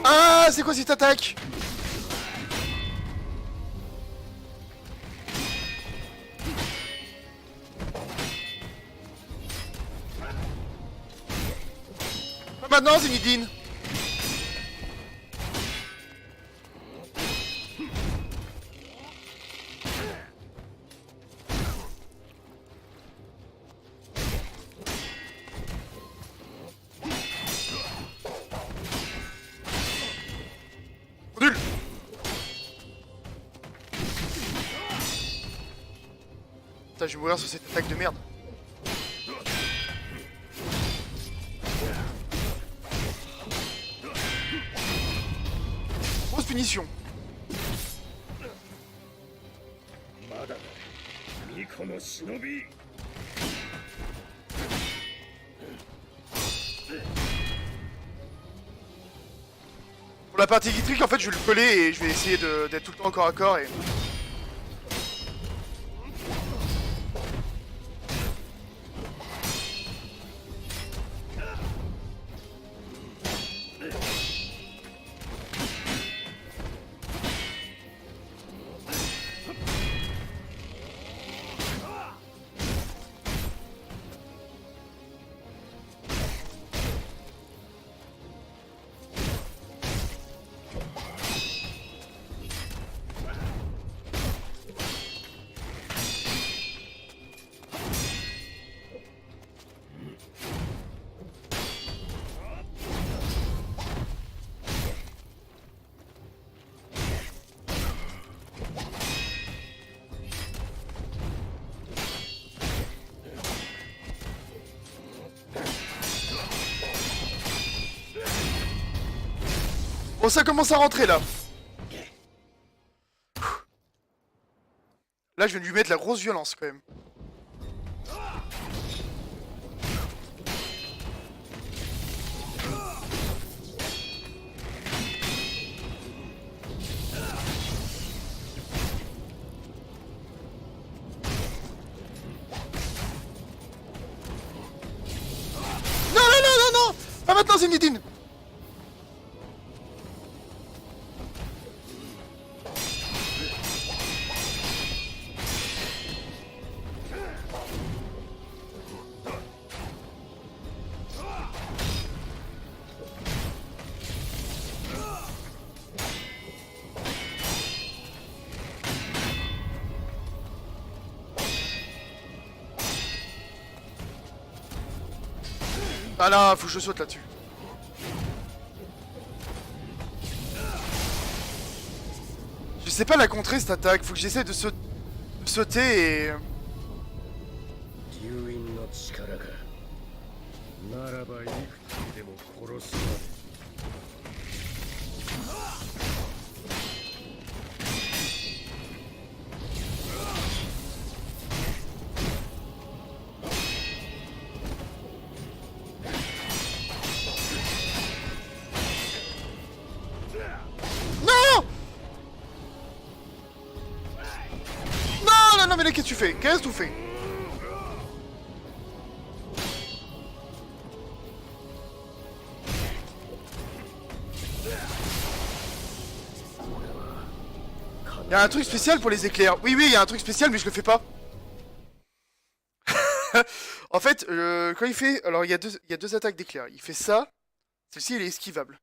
Ah, c'est quoi cette attaque? Pas maintenant, Zinedine. Nul. Putain, je vais mourir sur cette attaque de merde. Grosse punition. Pour la partie électrique, en fait, je vais le coller et je vais essayer d'être tout le temps corps à corps et... Bon, ça commence à rentrer, là. Là, je viens de lui mettre la grosse violence, quand même. Non, non, non, non, non. Pas maintenant, Zinedine. Ah là, faut que je saute là-dessus. Je sais pas la contrer cette attaque, faut que j'essaie de sauter et... Non mais là, qu'est-ce que tu fais? Qu'est-ce que tu fais? Il y a un truc spécial pour les éclairs. Oui, il y a un truc spécial, mais je le fais pas. En fait, quand il fait... Alors, il y a deux attaques d'éclairs. Il fait ça. Celle-ci, elle est esquivable.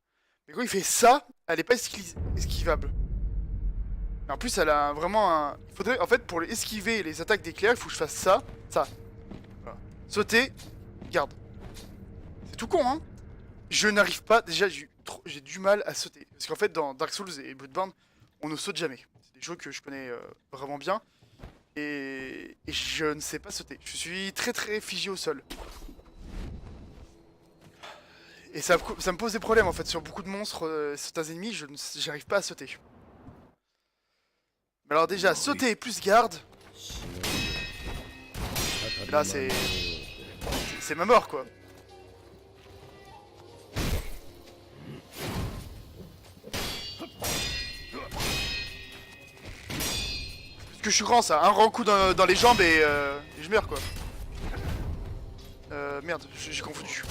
Mais quand il fait ça, elle est pas esquivable. Et en plus, elle a vraiment un... Il faudrait... En fait, pour esquiver les attaques d'éclairs, il faut que je fasse ça. Ça. Voilà. Sauter. Garde. C'est tout con, hein. Je n'arrive pas... Déjà, j'ai du mal à sauter. Parce qu'en fait, dans Dark Souls et Bloodborne, on ne saute jamais. C'est des jeux que je connais vraiment bien. Et je ne sais pas sauter. Je suis très figé au sol. Et ça me pose des problèmes en fait. Sur beaucoup de monstres, certains ennemis, j'arrive pas à sauter. Mais alors déjà, sauter plus garde. Et là, c'est ma mort quoi. Que je suis grand ça, un grand coup dans les jambes et je meurs quoi. Merde, j'ai confondu.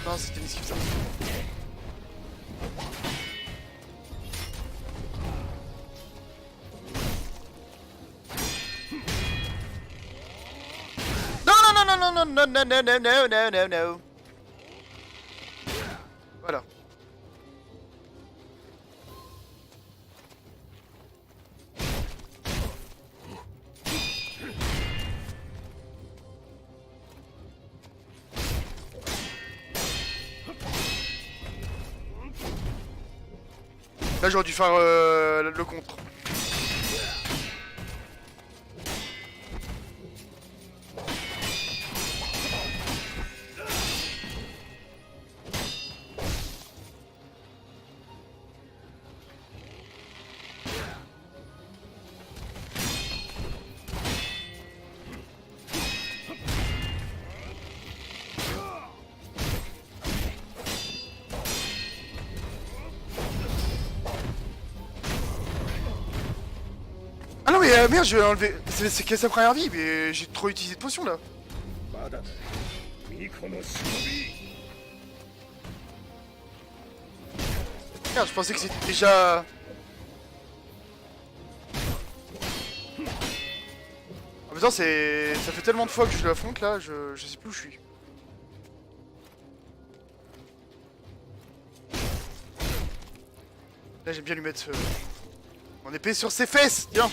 Non, c'était une esquive ça. Non. Voilà. Là j'aurais dû faire le contre. Ah non mais merde, je vais enlever... C'est que sa première vie, mais j'ai trop utilisé de potions là. Merde, je pensais que c'était déjà... En même temps, ça fait tellement de fois que je l'affronte là, je sais plus où je suis. Là j'aime bien lui mettre mon épée sur ses fesses, tiens.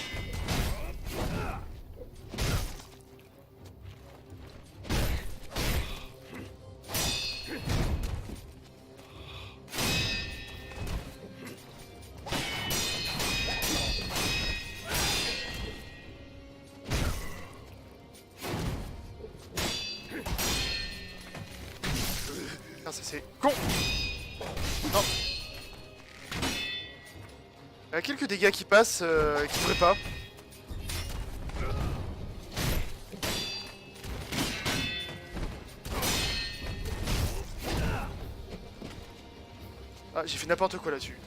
Ça c'est con. Non. Il y a quelques dégâts qui passent, qui devraient pas. Ah, j'ai fait n'importe quoi là-dessus.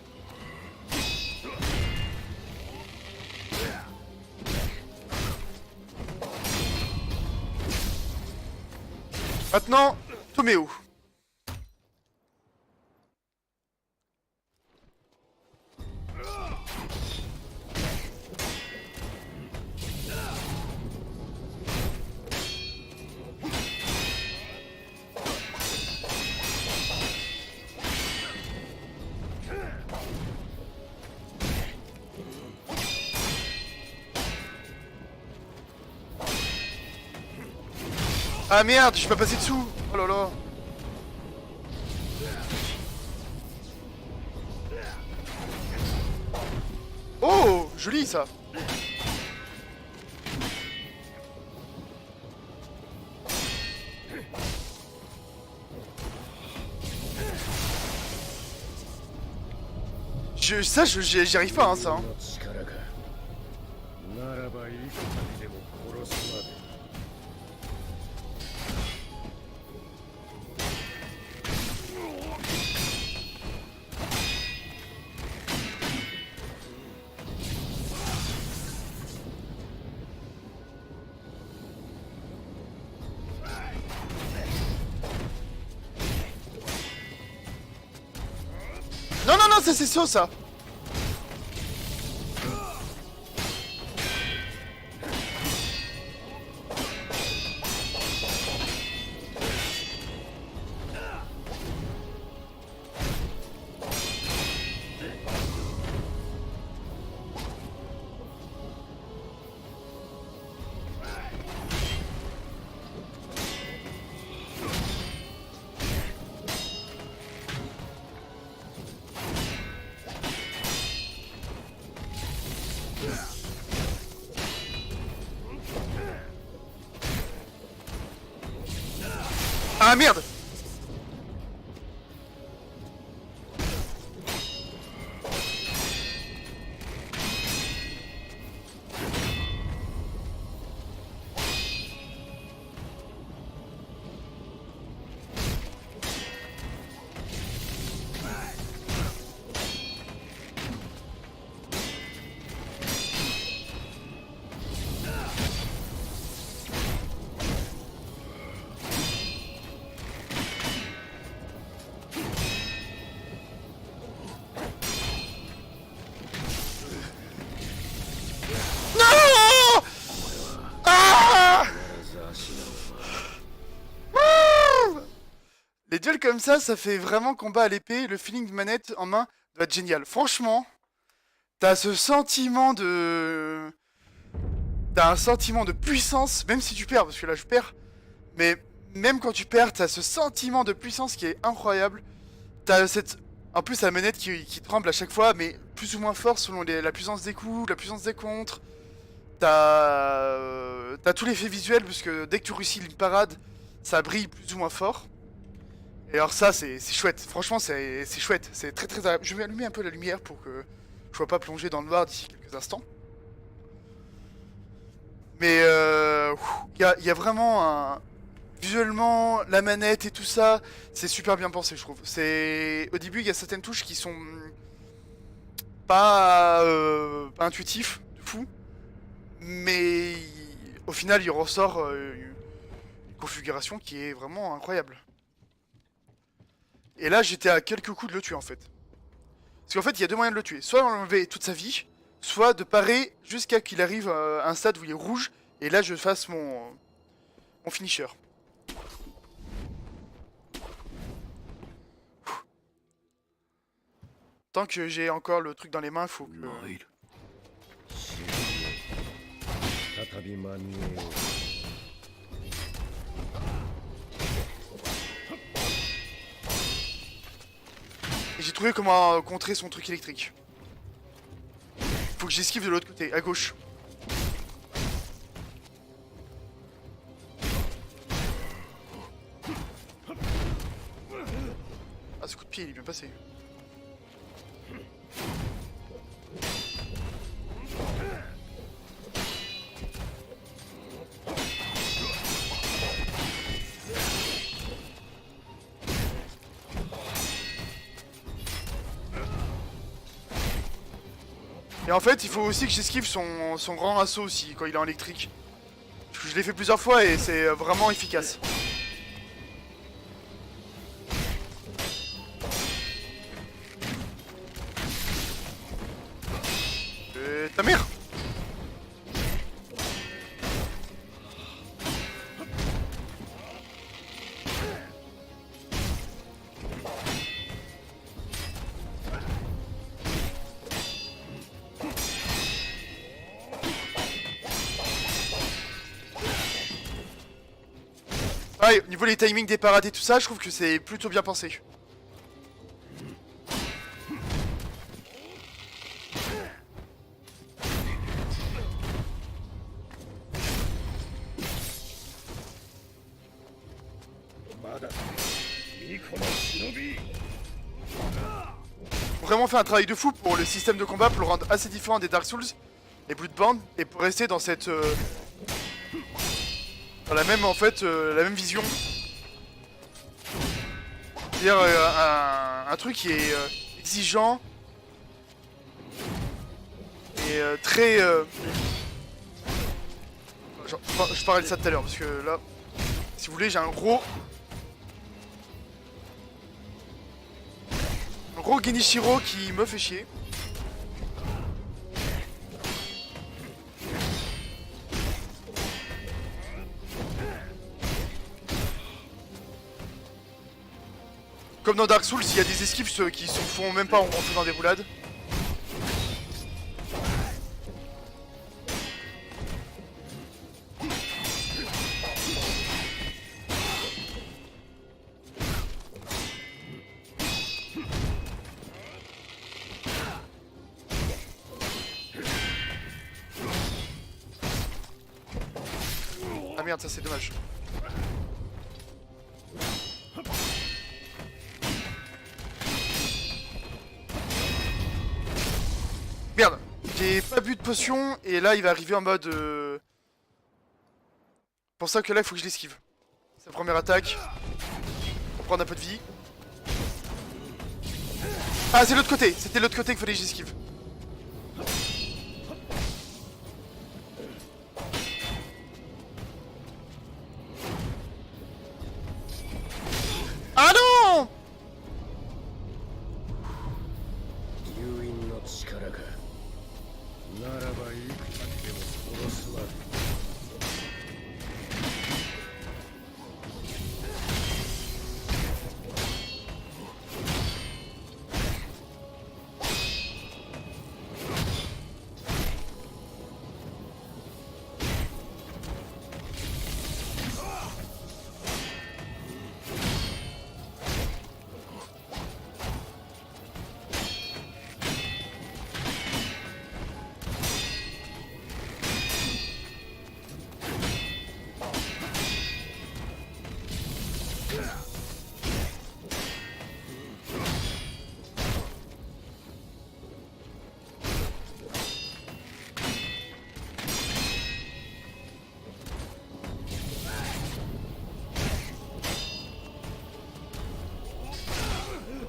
Maintenant, Toméo. Ah merde, je suis pas passé dessous. Oh là là. Oh, joli ça. J'y arrive pas, hein, ça. Hein. Non, non, non, ça c'est sûr, ça. Ah merde. Les duels comme ça fait vraiment combat à l'épée. Le feeling de manette en main doit être génial. Franchement, t'as ce sentiment de... T'as un sentiment de puissance, même si tu perds, parce que là je perds. Mais même quand tu perds, t'as ce sentiment de puissance qui est incroyable. T'as cette... En plus, la manette qui tremble à chaque fois, mais plus ou moins fort selon la puissance des coups, la puissance des contres. T'as tout l'effet visuel, parce que dès que tu réussis une parade, ça brille plus ou moins fort. Et alors ça, c'est chouette. Franchement, c'est chouette. C'est très très agréable. Je vais allumer un peu la lumière pour que je sois pas plongé dans le noir d'ici quelques instants. Mais y a vraiment un... Visuellement, la manette et tout ça, c'est super bien pensé, je trouve. Au début, il y a certaines touches qui sont pas intuitifs, de fou. Mais au final, il ressort une configuration qui est vraiment incroyable. Et là, j'étais à quelques coups de le tuer, en fait. Parce qu'en fait, il y a deux moyens de le tuer. Soit enlever toute sa vie, soit de parer jusqu'à qu'il arrive à un stade où il est rouge, et là, je fasse mon finisher. Tant que j'ai encore le truc dans les mains, faut que... Et j'ai trouvé comment contrer son truc électrique. Faut que j'esquive de l'autre côté, à gauche. Ah, ce coup de pied, il est bien passé. Et en fait, il faut aussi que j'esquive son grand assaut aussi, quand il est en électrique. Je l'ai fait plusieurs fois et c'est vraiment efficace. Ta mère! Ouais, au niveau des timings des parades et tout ça, je trouve que c'est plutôt bien pensé. Vraiment fait un travail de fou pour le système de combat, pour le rendre assez différent des Dark Souls et Bloodborne, et pour rester dans cette dans la même en fait la même vision. C'est-à-dire un truc qui est exigeant et très je parlais de ça tout à l'heure parce que là, si vous voulez, j'ai un gros Genichiro qui me fait chier. Comme dans Dark Souls, il y a des esquives qui se font même pas en faisant des roulades. Ah merde, ça c'est dommage. Merde, j'ai pas bu de potion et là il va arriver en mode pour ça que là il faut que je l'esquive. Sa première attaque. Pour prendre un peu de vie. Ah c'est l'autre côté, c'était l'autre côté qu'il fallait que j'esquive. Ah non!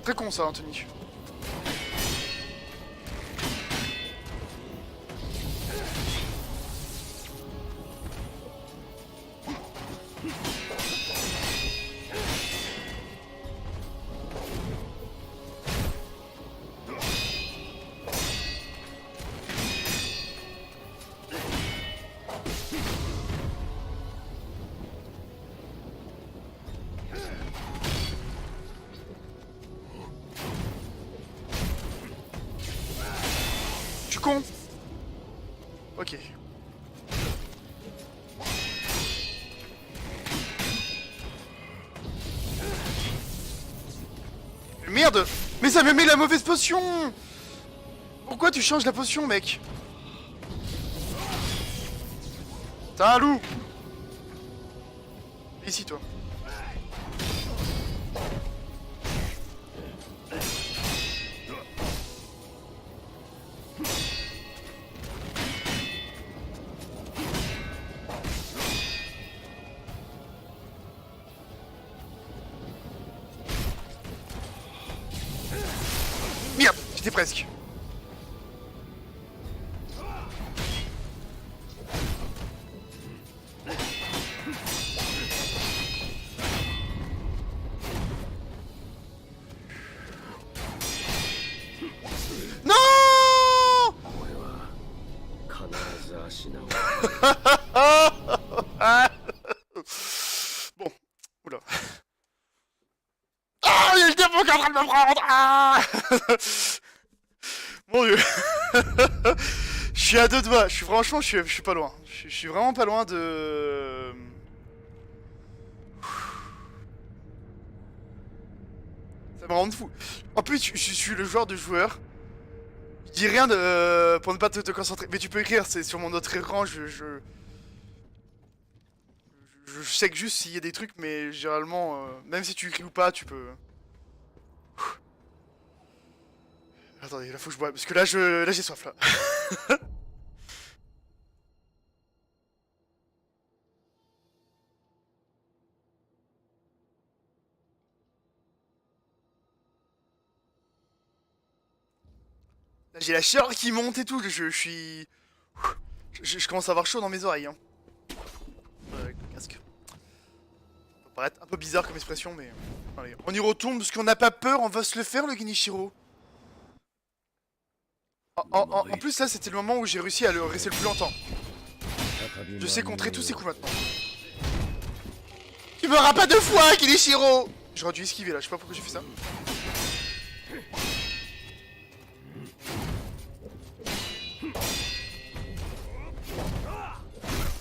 Très con ça, Anthony. Con. Ok. Merde! Mais ça me met la mauvaise potion! Pourquoi tu changes la potion, mec? T'es un loup! Ici, toi. Merde, j'étais presque. Bon, oula. Ah, il y a le démon qui est en train de me prendre. Ah. Mon dieu. Je suis à deux doigts. Franchement, je suis pas loin. Je suis vraiment pas loin de... Ça me rend fou. En plus, je suis le genre de joueur. Je dis rien pour ne pas te concentrer. Mais tu peux écrire, c'est sur mon autre écran. Je check juste s'il y a des trucs, mais généralement, même si tu écris ou pas, tu peux. Attendez, là faut que je bois, parce que là j'ai soif là. Là j'ai la chaleur qui monte et tout, je suis... Je commence à avoir chaud dans mes oreilles. Hein. Avec le casque. Ça peut paraître un peu bizarre comme expression, mais... Allez, on y retourne parce qu'on n'a pas peur, on va se le faire le Genichiro. En plus là c'était le moment où j'ai réussi à le rester le plus longtemps. Je sais contrer tous ces coups maintenant. Tu m'auras pas deux fois, Genichiro. J'aurais dû esquiver là, je sais pas pourquoi j'ai fait ça.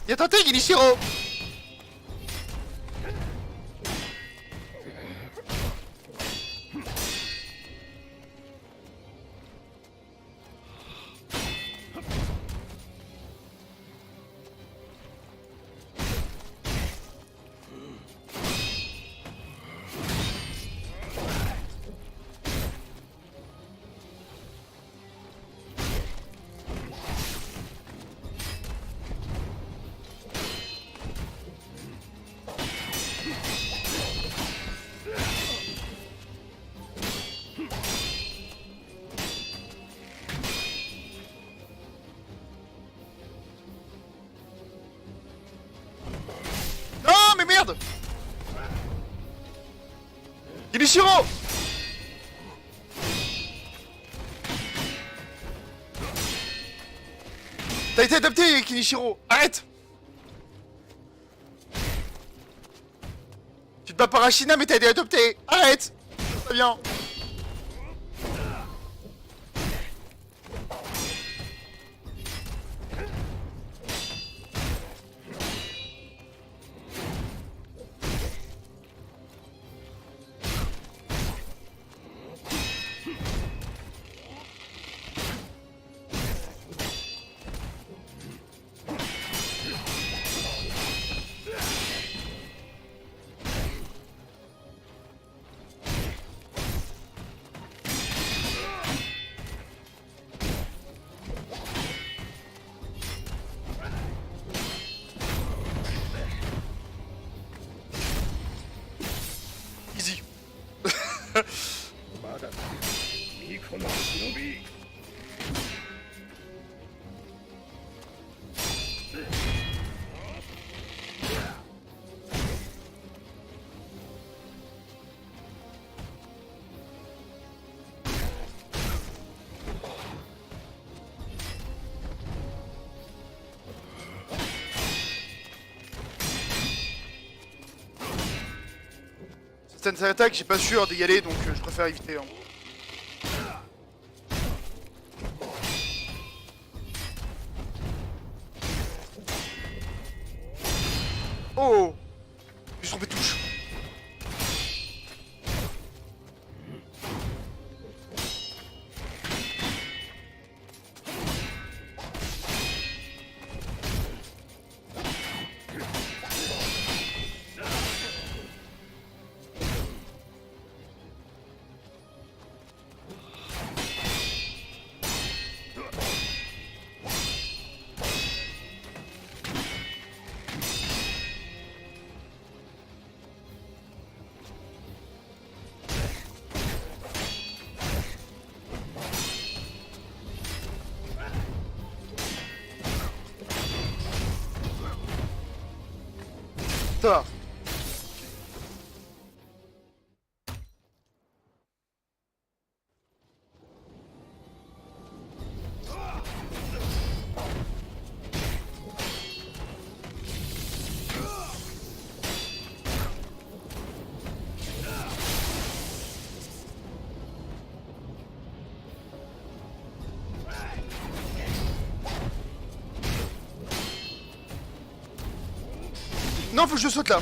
Viens tenter, Genichiro. Non mais merde. Genichiro. T'as été adopté, Kinichiro. Arrête. Tu te bats par Ashina, mais t'as été adopté. Arrête. Très bien. Easy. Certaines attaques, j'ai pas sûr d'y aller, donc je préfère éviter. Hein. Oh, je suis trompé de touche. Ça va. Non, faut que je saute là.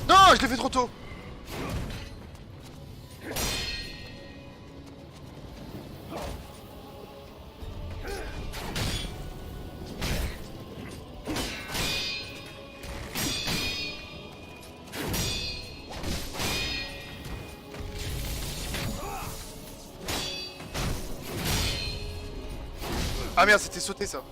Non, je l'ai fait trop tôt. Ah merde, c'était sauté ça.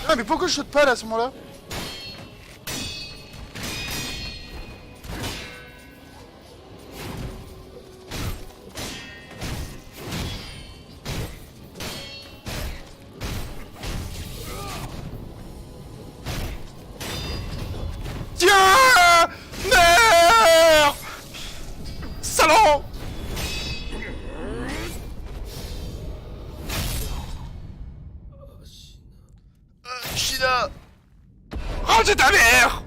Ah mais pourquoi je saute pas là à ce moment-là? Tiens! Merde! Salaud! Shina! Range ta mère!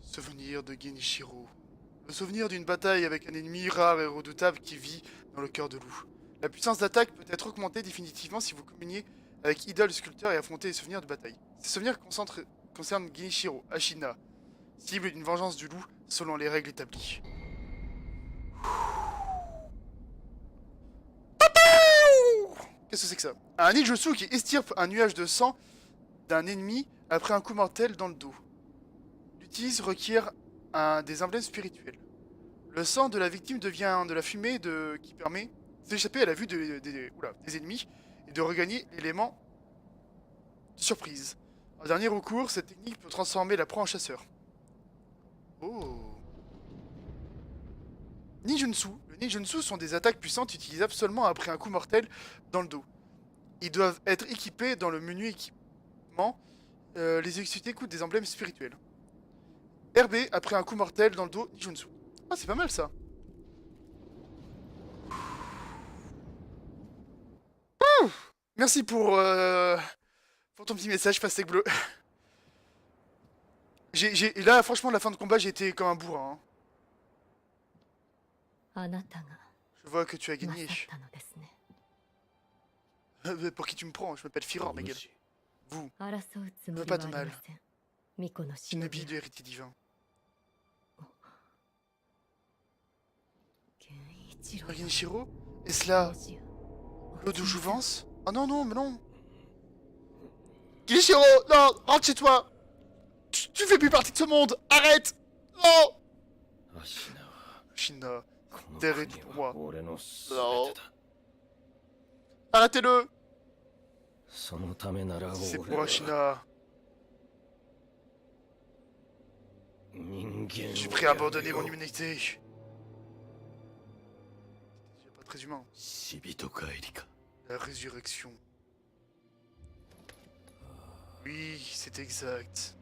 Souvenir de Genichiro. Le souvenir d'une bataille avec un ennemi rare et redoutable qui vit dans le cœur de loup. La puissance d'attaque peut être augmentée définitivement si vous communiez avec Idol Sculpteur et affrontez les souvenirs de bataille. Ces souvenirs concernent Genichiro, Ashina, cible d'une vengeance du loup selon les règles établies. Qu'est-ce que c'est que ça? Un ninjutsu qui estirpe un nuage de sang d'un ennemi après un coup mortel dans le dos. L'utilise requiert des emblèmes spirituels. Le sang de la victime devient de la fumée qui permet d'échapper à la vue des ennemis et de regagner l'élément de surprise. En dernier recours, cette technique peut transformer la proie en chasseur. Oh. Ninjutsu. Les ninjutsu sont des attaques puissantes utilisables seulement après un coup mortel dans le dos. Ils doivent être équipés dans le menu équipement. Les exécuter coûtent des emblèmes spirituels. RB après un coup mortel dans le dos, ninjutsu. Ah, c'est pas mal ça. Merci pour ton petit message, Pastèque Bleu. Là, franchement, la fin de combat, j'ai été comme un bourrin. Hein. Je vois que tu as gagné. Pour qui tu me prends? Je m'appelle Firor, ma gueule. Vous. Ne veux pas de mal. Shinobi de héritier divin. Genichiro? Est-ce là l'eau de jouvence? Oh non, non, mais non. Genichiro, non, rentre chez toi. Tu fais plus partie de ce monde. Arrête. Non. Shina, terre est tout pour moi. Non. Arrêtez-le. C'est pour Ashina. Je suis prêt à abandonner mon humanité. C'est pas très humain. La résurrection. Oui, c'est exact.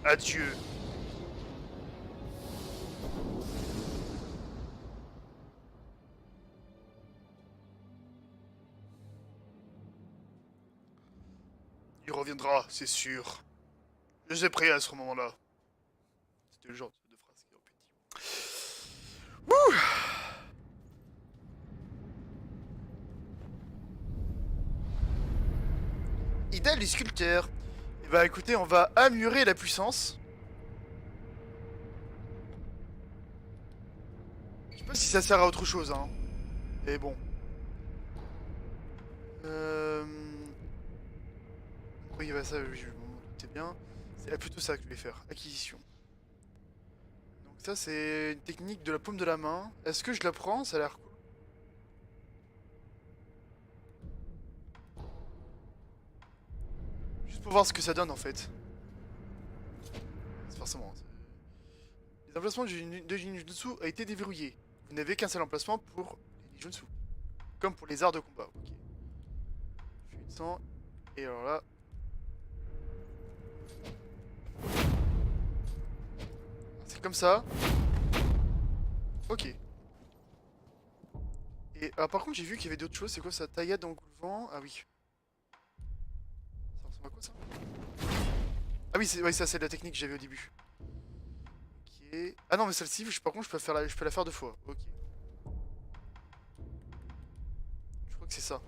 Adieu. Il reviendra, c'est sûr. Je suis prêt à ce moment-là. C'était le genre de phrase qui aurait pu être dit. Wouh! Idéal du sculpteur. Et bah écoutez, on va améliorer la puissance. Je sais pas si ça sert à autre chose, hein. Mais bon. Oui, bah ça, je m'en doutais bien. C'est plutôt ça que je vais faire. Acquisition. Donc ça, c'est une technique de la paume de la main. Est-ce que je la prends? Ça a l'air cool. Juste pour voir ce que ça donne, en fait. C'est forcément... Les emplacements de Jinjutsu a été déverrouillé. Vous n'avez qu'un seul emplacement pour les Ninjutsu. Comme pour les arts de combat. Ok. Fuite de sang. Et alors là... C'est comme ça. Ok. Et par contre, j'ai vu qu'il y avait d'autres choses. C'est quoi ça? Taillade dans le vent. Ah oui. Ça ressemble à quoi ça? Ah oui, ouais, ça c'est la technique que j'avais au début. Ok. Ah non, mais celle-ci, par contre, je peux la faire deux fois. Ok. Je crois que c'est ça.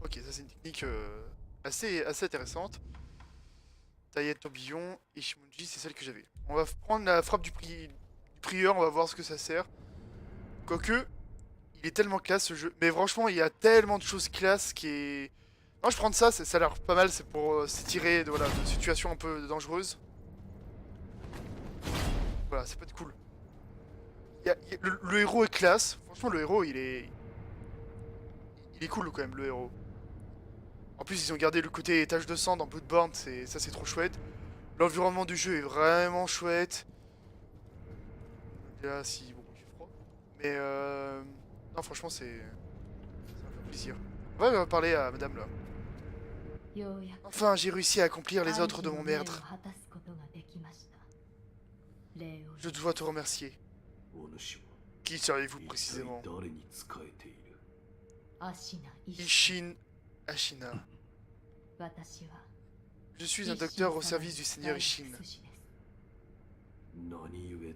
Ok, ça c'est une technique assez intéressante. Taillette tourbillon, Ishimonji, c'est celle que j'avais. On va prendre la frappe du prieur, on va voir ce que ça sert. Quoique, il est tellement classe ce jeu. Mais franchement, il y a tellement de choses classe qui est... Non, je prends ça, ça a l'air pas mal, c'est pour s'étirer voilà, de situations un peu dangereuses. Voilà, ça peut être cool. Le héros est classe. Franchement, le héros, il est... Il est cool quand même, le héros. En plus, ils ont gardé le côté tache de sang dans Bloodborne, ça c'est trop chouette. L'environnement du jeu est vraiment chouette. Là, si, bon, il fait froid. Mais non, franchement, ça me fait plaisir. On va parler à madame là. Enfin, j'ai réussi à accomplir les ordres de mon maître. Je dois te remercier. Qui seriez-vous précisément? Ishin Ashina. Je suis un docteur au service du Seigneur Ishin.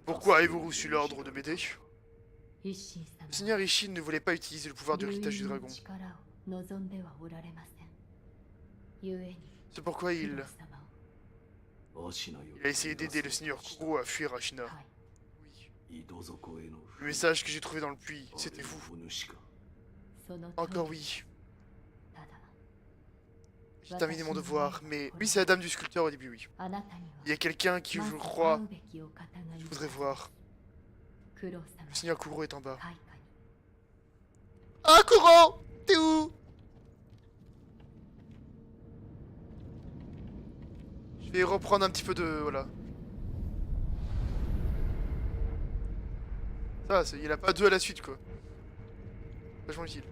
Pourquoi avez-vous reçu l'ordre de m'aider? Le Seigneur Ishin ne voulait pas utiliser le pouvoir de l'héritage du dragon. C'est pourquoi il a essayé d'aider le Seigneur Kuro à fuir Ashina. Oui. Le message que j'ai trouvé dans le puits, c'était vous. Encore oui. J'ai terminé mon devoir, mais... Oui, c'est la dame du sculpteur au début, oui. Il y a quelqu'un qui, je crois, je voudrais voir. Le Seigneur Kuro est en bas. Ah, Kuro! T'es où? Je vais reprendre un petit peu de... Voilà. Ça, il n'y en a pas deux à la suite, quoi. Vachement utile.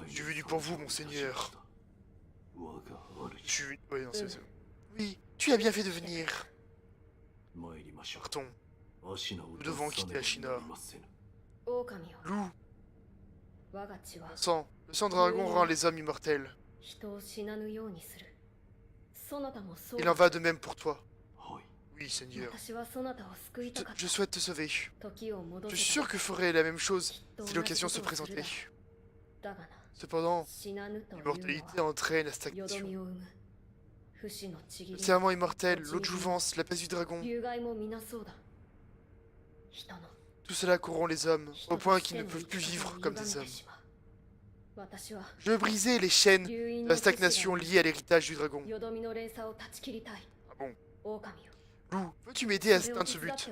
J'ai venu pour vous, mon seigneur. Oui, non, c'est... Oui, tu as bien fait de venir. Partons. Nous devons quitter Ashina. Loup. Le sang dragon rend les hommes immortels. Il en va de même pour toi. Oui, Seigneur. Je souhaite te sauver. Je suis sûr que je ferai la même chose si l'occasion se présentait. Cependant, l'immortalité entraîne la stagnation. Le serment immortel, l'eau de jouvence, la paix du dragon. Tout cela corrompt les hommes, au point qu'ils ne peuvent plus vivre comme des hommes. Je veux briser les chaînes de la stagnation liées à l'héritage du dragon. Ah bon? Lou, peux-tu m'aider à atteindre ce but?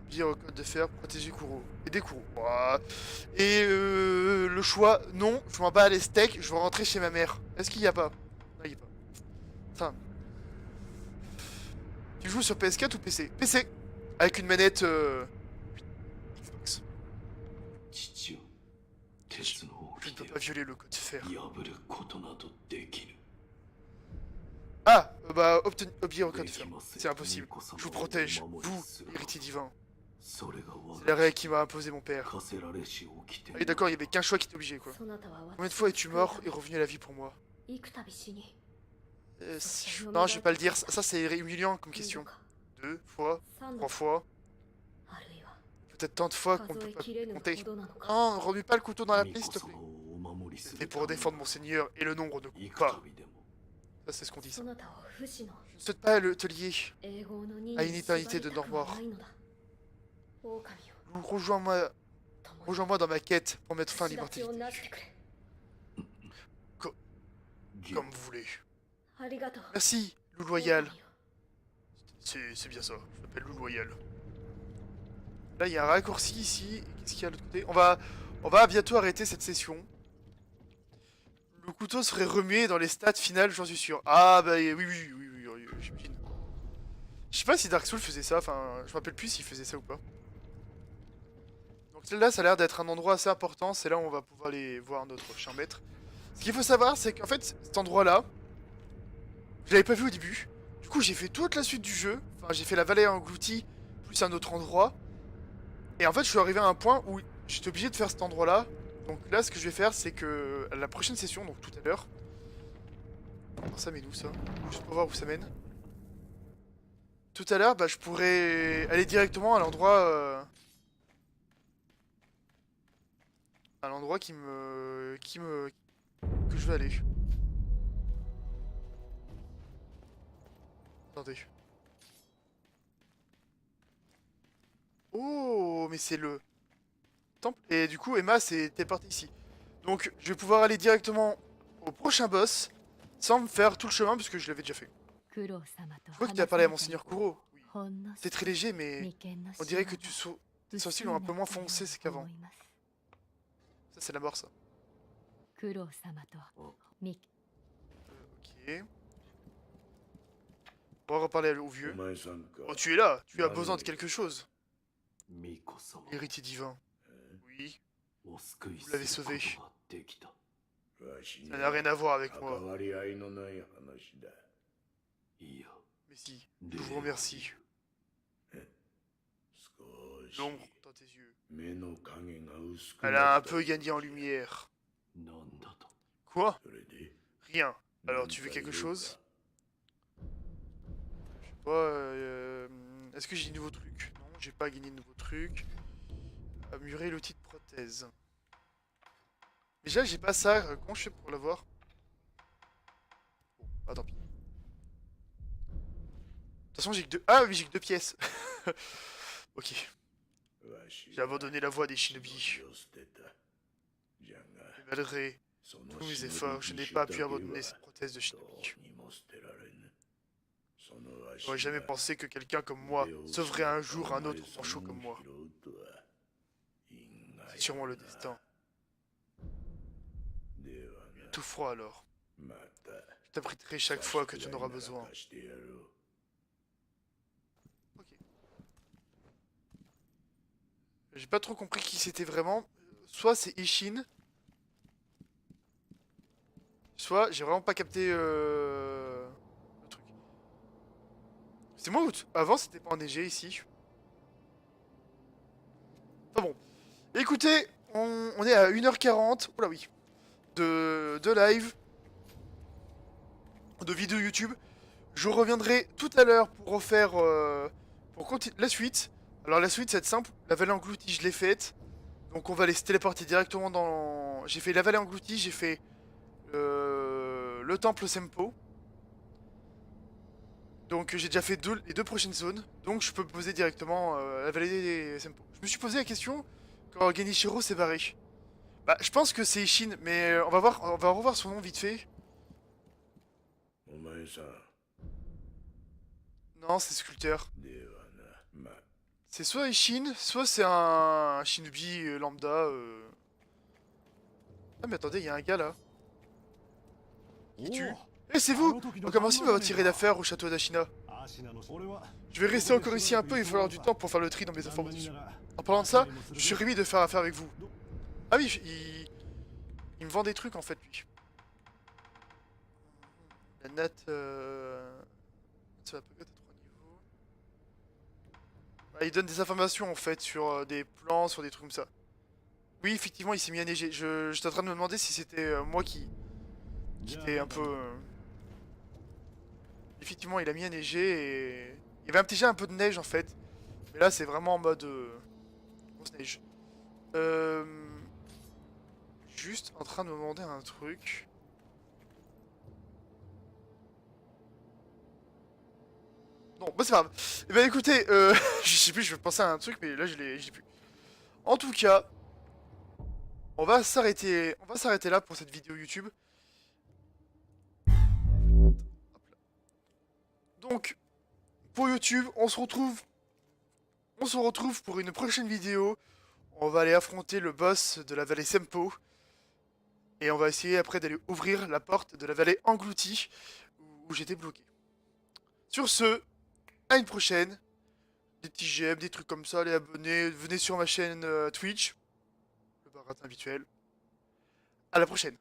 Dire au code de fer, protéger Kuro. Aider Kuro. Ouah. Et le choix, non, je m'en bats les steaks, je vais rentrer chez ma mère. Est-ce qu'il y a pas? Non, il y a pas. Enfin. Tu joues sur PS4 ou PC? PC! Avec une manette Xbox. Je ne peux pas violer le code de fer. Ah, bah, obéir au code ferme. C'est impossible. Je vous protège, vous, héritier divin. C'est la règle qui m'a imposé mon père. Ah oui, d'accord, il y avait qu'un choix qui t'obligeait, quoi. Combien de fois es-tu mort et revenu à la vie pour moi? Non, je vais pas le dire. Ça, c'est humiliant comme question. 2 fois, 3 fois. Peut-être tant de fois qu'on peut pas compter. Non, remue pas le couteau dans la plaie, s'il te plaît. C'était pour défendre mon seigneur et le nombre ne compte pas. Ça, c'est ce qu'on dit, ça. Je ne souhaite pas te lier à une éternité de Noirmoire. Rejoins-moi dans ma quête pour mettre fin à l'immortalité. Comme vous voulez. Merci, loup loyal. C'est bien ça, je m'appelle loup loyal. Là, il y a un raccourci ici. Qu'est-ce qu'il y a de l'autre côté? On va bientôt arrêter cette session. Le couteau serait remué dans les stats finales, j'en suis sûr. Ah bah oui, j'imagine. Je sais pas si Dark Souls faisait ça, enfin, je me rappelle plus s'il faisait ça ou pas. Donc là, ça a l'air d'être un endroit assez important, c'est là où on va pouvoir aller voir notre chien maître. Ce qu'il faut savoir, c'est qu'en fait, cet endroit-là, je l'avais pas vu au début. Du coup, j'ai fait toute la suite du jeu. Enfin, j'ai fait la vallée engloutie, plus un autre endroit. Et en fait, je suis arrivé à un point où j'étais obligé de faire cet endroit-là. Donc là, ce que je vais faire, c'est que à la prochaine session, donc tout à l'heure... Alors, ça mène où, ça? Juste pour voir où ça mène. Tout à l'heure, bah, je pourrais aller directement à l'endroit... À l'endroit que je veux aller. Attendez. Oh, mais c'est le temple. Et du coup, Emma, t'es partie ici. Donc, je vais pouvoir aller directement au prochain boss sans me faire tout le chemin parce que je l'avais déjà fait. Je vois que tu as parlé à Monseigneur Kuro. Oui. C'est très léger, mais on dirait que tes sourcils ont un peu moins foncé qu'avant. Ça, c'est la mort, ça. Ok. On va reparler au vieux. Oh, tu es là. Tu as besoin de quelque chose. Héritier divin. Oui. Vous l'avez sauvé. Ça n'a rien à voir avec moi. Mais si, je vous remercie. L'ombre dans tes yeux. Elle a un peu gagné en lumière. Quoi? Rien. Alors tu veux quelque chose? Je sais pas, est-ce que j'ai de nouveaux trucs? Non, j'ai pas gagné de nouveaux trucs. Amurer l'outil de prothèse. Déjà, j'ai pas ça. Comment je fais pour l'avoir? Bon, ah tant pis. De toute façon, j'ai que deux... Ah oui, j'ai que 2 pièces. Ok. J'ai abandonné la voie des shinobi. Mais malgré tous mes efforts, je n'ai pas pu abandonner cette prothèse de shinobi. J'aurais jamais pensé que quelqu'un comme moi sauverait un jour un autre manchot comme moi. C'est sûrement le destin. Tout froid alors. Je t'abriterai chaque fois que tu en auras besoin. Ok. J'ai pas trop compris qui c'était vraiment. Soit c'est Ishin. Soit j'ai vraiment pas capté le truc. C'est moi ou avant c'était pas enneigé ici. Enfin bon. Écoutez, on est à 1h40. Oula oui. De live. De vidéo YouTube. Je reviendrai tout à l'heure pour refaire pour continuer la suite. Alors la suite c'est simple. La vallée engloutie je l'ai faite. Donc on va aller se téléporter directement dans... J'ai fait la vallée engloutie, j'ai fait le temple Sempo. Donc j'ai déjà fait les 2 prochaines zones. Donc je peux me poser directement la vallée des Sempo. Je me suis posé la question quand Genichiro s'est barré. Bah je pense que c'est Ishin, mais on va revoir son nom vite fait. Non, c'est sculpteur. C'est soit Ishin, soit c'est un shinobi lambda. Ah mais attendez, il y a un gars là. Qui tue. Eh c'est vous! Donc comment si m'a tiré d'affaire au château d'Ashina? Je vais rester encore ici un peu, il va falloir du temps pour faire le tri dans mes informations. En parlant de ça, je suis ravi de faire affaire avec vous. Ah oui, il me vend des trucs en fait lui. La natte... Ça va pas à 3 niveaux. Il donne des informations en fait sur des plans, sur des trucs comme ça. Oui, effectivement, il s'est mis à neiger. J'étais en train de me demander si c'était moi qui était un peu... Effectivement, il a mis à neiger et... Il y avait déjà un peu de neige en fait. Mais là, c'est vraiment en mode... grosse neige. Euh... Juste en train de me demander un truc. Non, bah c'est pas grave. Eh ben écoutez, je sais plus, je pensais à un truc, mais là je l'ai plus. En tout cas, on va s'arrêter là pour cette vidéo YouTube. Donc, pour YouTube, on se retrouve pour une prochaine vidéo. On va aller affronter le boss de la vallée Sempo. Et on va essayer après d'aller ouvrir la porte de la vallée engloutie où j'étais bloqué. Sur ce, à une prochaine. Des petits j'aime, des trucs comme ça, les abonnés, venez sur ma chaîne Twitch. Le baratin habituel. À la prochaine.